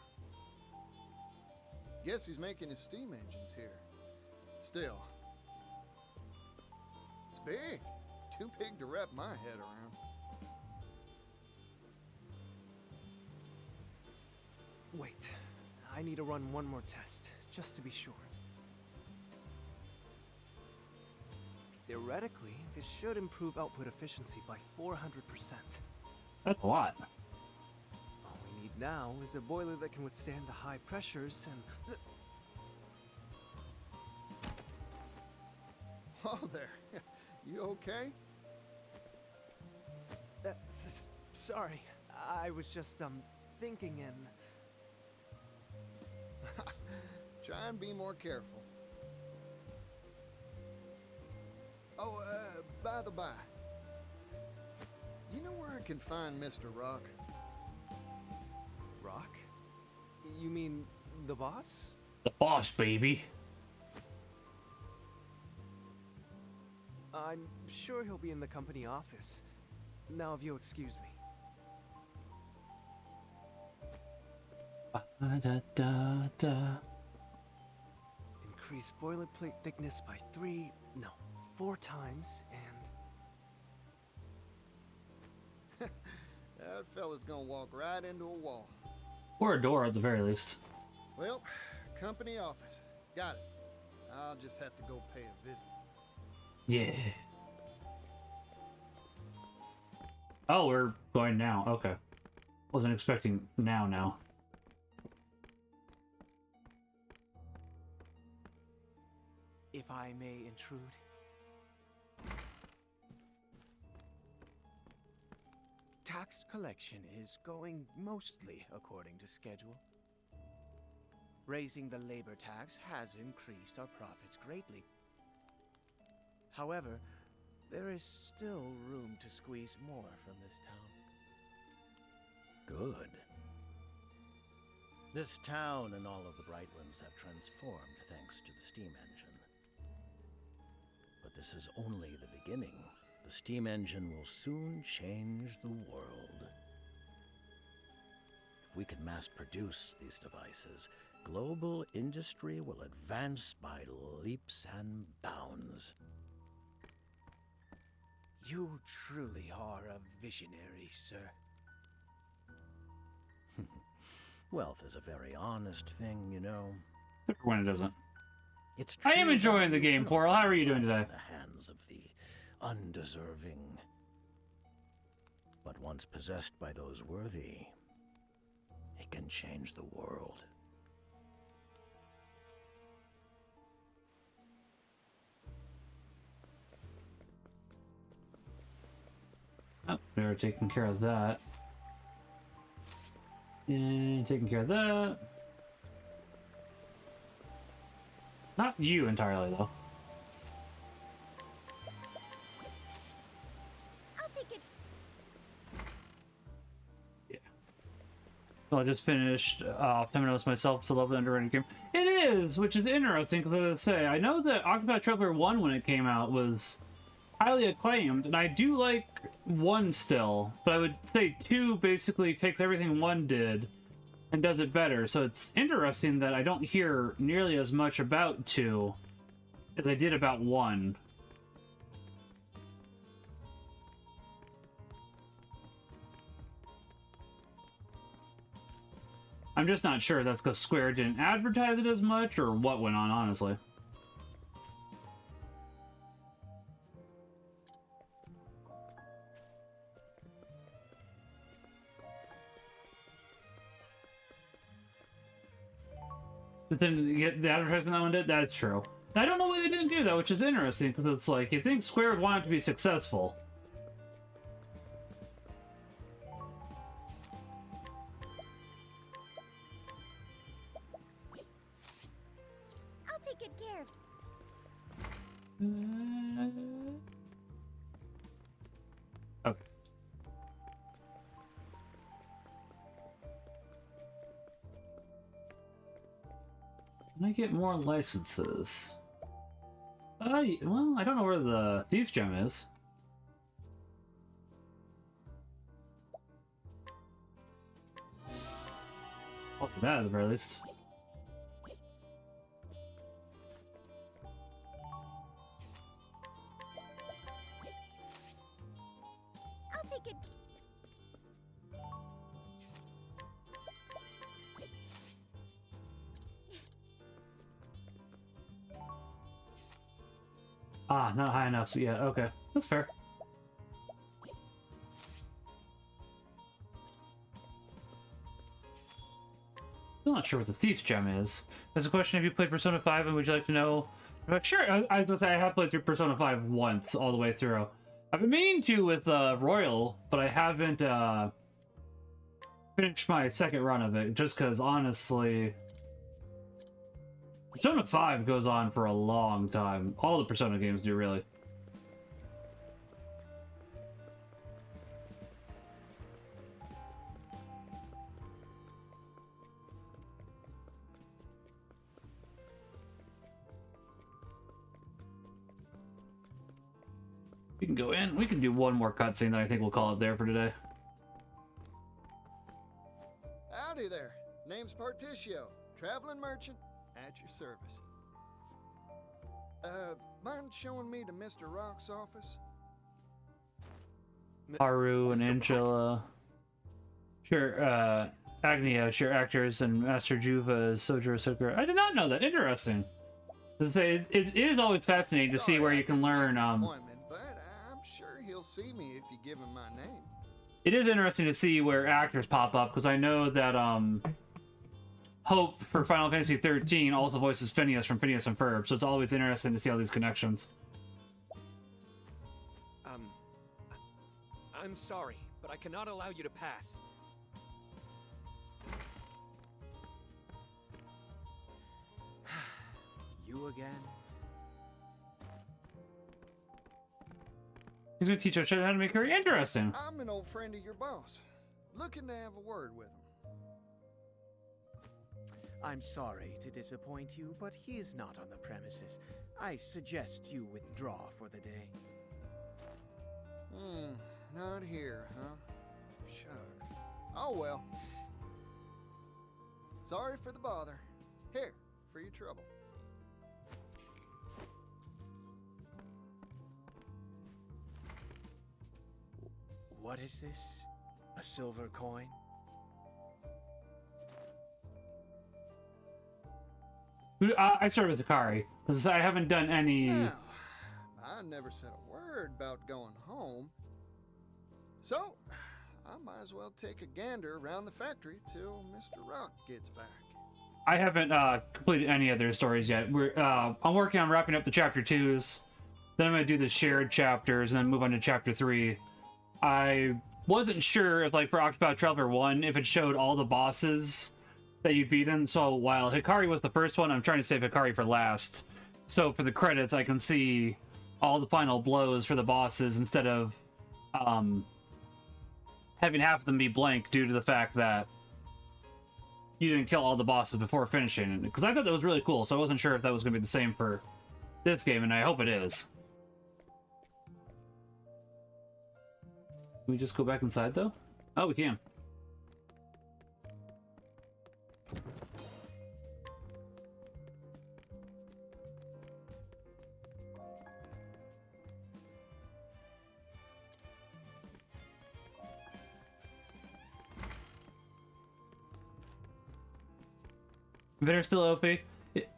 Guess he's making his steam engines here. Still. It's big. Too big to wrap my head around. Wait, I need to run one more test, just to be sure. Theoretically, this should improve output efficiency by 400%. That's a lot. All we need now is a boiler that can withstand the high pressures and... Oh, there. You okay? Sorry, I was just, thinking and... Try and be more careful. Oh, by the by. You know where I can find Mr. Rock? Rock? You mean the boss? The boss, baby. I'm sure he'll be in the company office. Now, if you'll excuse me. Increase boilerplate thickness by 4 times, and... That fella's gonna walk right into a wall. Or a door at the very least. Well, company office. Got it. I'll just have to go pay a visit. Yeah. Oh, we're going now. Okay. Wasn't expecting now. If I may intrude. Tax collection is going mostly according to schedule. Raising the labor tax has increased our profits greatly. However, there is still room to squeeze more from this town. Good. This town and all of the Brightlands have transformed thanks to the steam engine. But this is only the beginning. The steam engine will soon change the world. If we can mass produce these devices, global industry will advance by leaps and bounds. You truly are a visionary, sir. Wealth is a very honest thing, you know. Except for when it doesn't. It's I am true enjoying the that you game, cannot Coral. How are you put doing it today? in the hands of the undeserving. But once possessed by those worthy, it can change the world. Oh, they're taking care of that. And taking care of that. Not you entirely, though. I'll take it. Well, I just finished Temenos myself. It's a lovely underrated game. It is, which is interesting because I say I know that Octopath Traveler 1 when it came out was highly acclaimed, and I do like 1 still, but I would say 2 basically takes everything 1 did and does it better. So it's interesting that I don't hear nearly as much about 2 as I did about 1. I'm just not sure if that's because Square didn't advertise it as much or what went on, honestly. But then you get the advertisement that one did? That's true. I don't know why they didn't do that, which is interesting, because it's like, you think Square would want it to be successful. I'll take good care of. Okay. Can I get more licenses? Well, I don't know where the Thief's Gem is. I'll do that at the very least. I'll take it. Ah, not high enough yet. Okay, that's fair. Still not sure what the Thief's Gem is. There's a question: have you played Persona 5, and would you like to know? Sure. I was gonna say I have played through Persona 5 once, all the way through. I've been meaning to with Royal, but I haven't finished my second run of it, just because honestly, Persona 5 goes on for a long time. All the Persona games do, really. We can go in. We can do one more cutscene, then I think we'll call it there for today. Howdy there. Name's Particio, traveling merchant at your service. Mind showing me to Mr. Rock's office? Haru and Angela. Sure, Agnia, sure, actors, and Master Juva is Sojiro Sakura. I did not know that. Interesting. To say, it is always fascinating to see where you can learn. But I'm sure he'll see me if you give him my name. It is interesting to see where actors pop up, because I know that Hope for Final Fantasy 13 also voices Phineas from Phineas and Ferb, so it's always interesting to see all these connections. I'm sorry, but I cannot allow you to pass. You again? He's gonna teach us how to make her interesting. I'm an old friend of your boss. Looking to have a word with him. I'm sorry to disappoint you, but he is not on the premises. I suggest you withdraw for the day. Not here, huh? Shucks. Oh well. Sorry for the bother. Here, for your trouble. What is this? A silver coin? I started with Akari. Because I haven't done any... Now, I never said a word about going home. So, I might as well take a gander around the factory till Mr. Rock gets back. I haven't completed any of their stories yet. I'm working on wrapping up the chapter 2s. Then I'm going to do the shared chapters and then move on to chapter 3. I wasn't sure if, like, for Octopath Traveler 1, if it showed all the bosses that you beat in. So while Hikari was the first one, I'm trying to save Hikari for last. So for the credits, I can see all the final blows for the bosses instead of having half of them be blank due to the fact that you didn't kill all the bosses before finishing. Because I thought that was really cool, so I wasn't sure if that was going to be the same for this game, and I hope it is. Can we just go back inside, though? Oh, we can. They're still OP.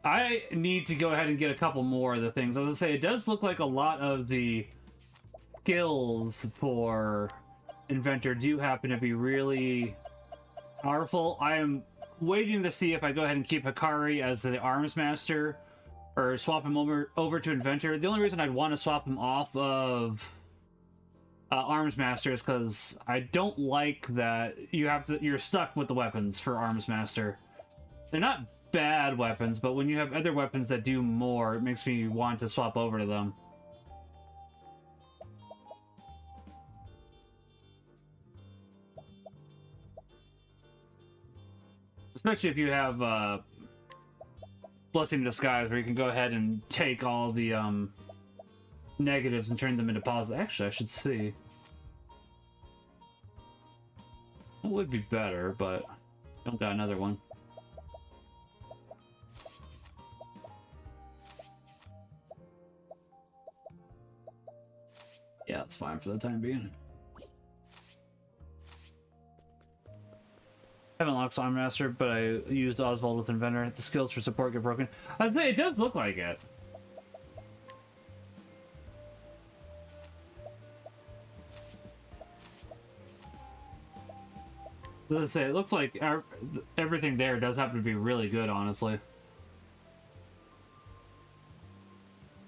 I need to go ahead and get a couple more of the things. I was gonna say, it does look like a lot of the skills for Inventor do happen to be really powerful. I am waiting to see if I go ahead and keep Hikari as the Arms Master or swap him over to Inventor. The only reason I'd want to swap him off of Arms Master is because I don't like that you're stuck with the weapons for Arms Master. They're not bad weapons, but when you have other weapons that do more, it makes me want to swap over to them. Especially if you have Blessing in Disguise, where you can go ahead and take all the negatives and turn them into positive. Actually, I should see. That would be better, but I don't got another one. Yeah, it's fine for the time being. I haven't locked Arm Master, but I used Oswald with Inventor. The skills for support get broken. I'd say it does look like it. As I say, it looks like everything there does happen to be really good, honestly.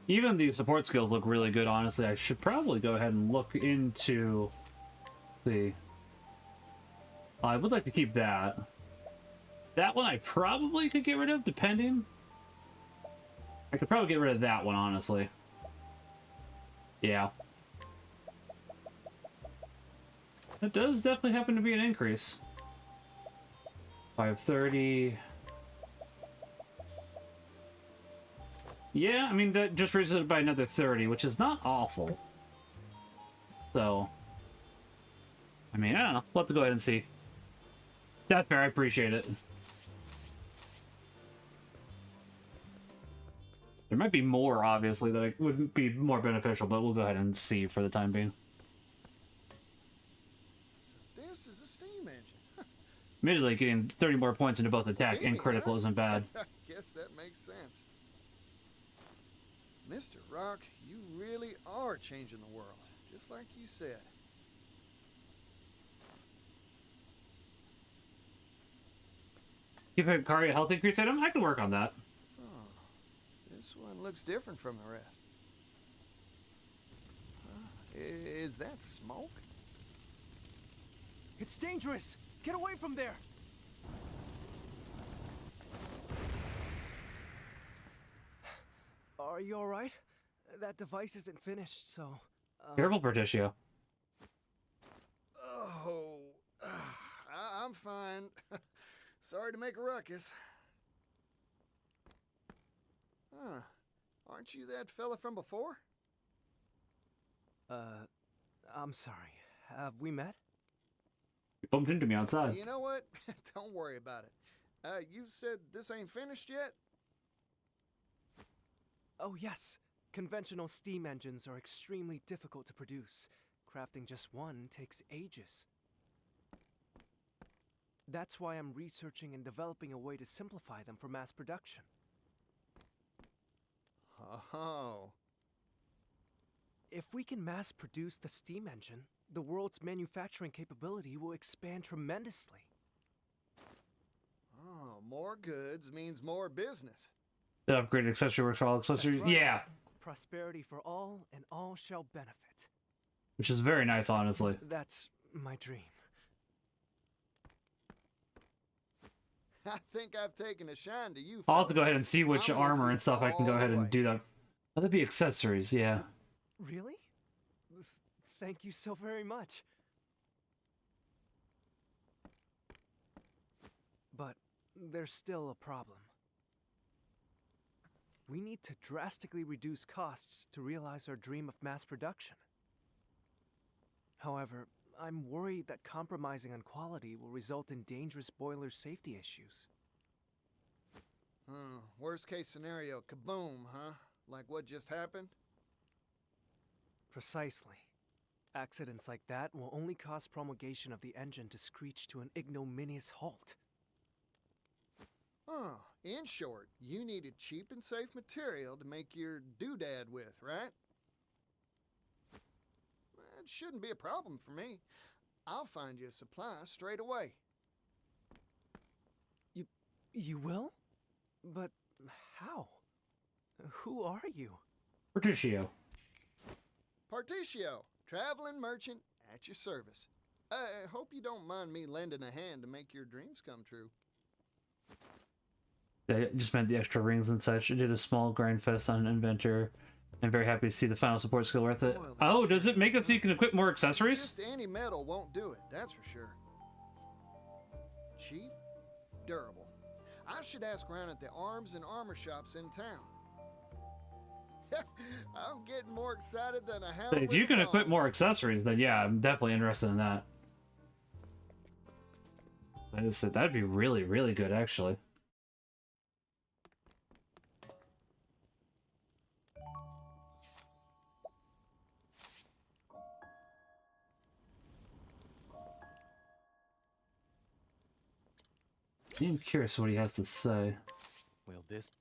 Even the support skills look really good, honestly. I should probably go ahead and look into... Let's see. I would like to keep that. That one I probably could get rid of, depending. I could probably get rid of that one, honestly. Yeah. That does definitely happen to be an increase. 530... Yeah, I mean, that just raises it by another 30, which is not awful. So, I mean, I don't know. We'll have to go ahead and see. That's fair, I appreciate it. There might be more, obviously, that would be more beneficial, but we'll go ahead and see for the time being. So this is a steam engine. Admittedly, getting 30 more points into both attack and critical isn't bad. I guess that makes sense. Mr. Rock, you really are changing the world, just like you said. Give Hikari a health increase item? I can work on that. Oh, this one looks different from the rest. Is that smoke? It's dangerous! Get away from there! Are you alright? That device isn't finished, so... Careful, Berticio. Oh, I'm fine. Sorry to make a ruckus. Huh. Aren't you that fella from before? I'm sorry. Have we met? You bumped into me outside. You know what? Don't worry about it. You said this ain't finished yet? Oh, yes. Conventional steam engines are extremely difficult to produce. Crafting just one takes ages. That's why I'm researching and developing a way to simplify them for mass production. Oh. If we can mass produce the steam engine, the world's manufacturing capability will expand tremendously. Oh, more goods means more business. That upgraded accessory works for all accessories. That's right. Yeah. Prosperity for all, and all shall benefit. Which is very nice, honestly. That's my dream. I think I've taken a shine to you. I'll have to go ahead and see which armor and stuff I can go ahead and do that. Oh, that'd be accessories, yeah. Really? Thank you so very much. But there's still a problem. We need to drastically reduce costs to realize our dream of mass production. However, I'm worried that compromising on quality will result in dangerous boiler safety issues. Worst case scenario, kaboom, huh? Like what just happened? Precisely. Accidents like that will only cause promulgation of the engine to screech to an ignominious halt. Oh, in short, you needed cheap and safe material to make your doodad with, right? It shouldn't be a problem for me. I'll find you a supply straight away. You will? But how? Who are you? Particio. Particio, traveling merchant at your service. I hope you don't mind me lending a hand to make your dreams come true. They just meant the extra rings and such. I did a small grind fest on an inventor. I'm very happy to see the final support skill worth it. Oh, does it make it so you can equip more accessories? Just any metal won't do it, that's for sure. Cheap, durable. I should ask around at the arms and armor shops in town. I'm getting more excited than a hound. If you can equip more accessories, then yeah, I'm definitely interested in that. I just said that'd be really, really good, actually. I'm curious what he has to say. Well, this...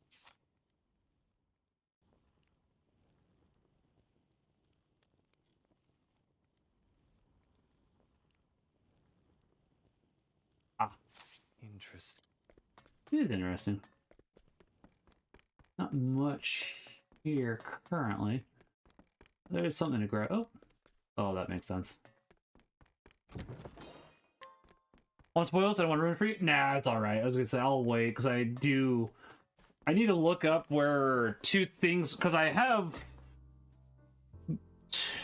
Interesting. It is interesting. Not much here currently. There's something to grab. Oh, that makes sense. Want spoils? I don't want to ruin it for you? Nah, it's alright. I was gonna say I'll wait because I need to look up where two things, because I have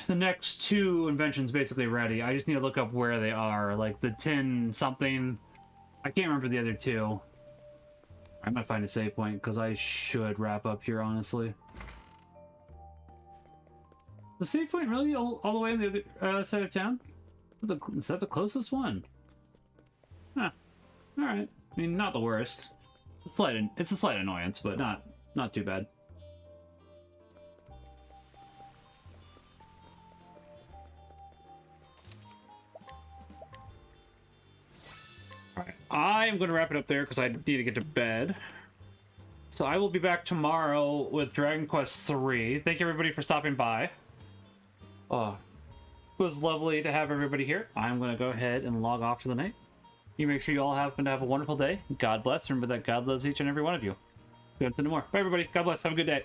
the next two inventions basically ready. I just need to look up where they are, like the 10 something. I can't remember the other two. I'm gonna find a save point because I should wrap up here, honestly. The save point really all the way on the other side of town? Is that the closest one? Huh. Alright. I mean, not the worst. It's a slight annoyance, but not too bad. Alright. I am going to wrap it up there because I need to get to bed. So I will be back tomorrow with Dragon Quest III. Thank you everybody for stopping by. Oh, it was lovely to have everybody here. I'm going to go ahead and log off for the night. You make sure you all happen to have a wonderful day. God bless. Remember that God loves each and every one of you. Go into no more. Bye, everybody. God bless. Have a good day.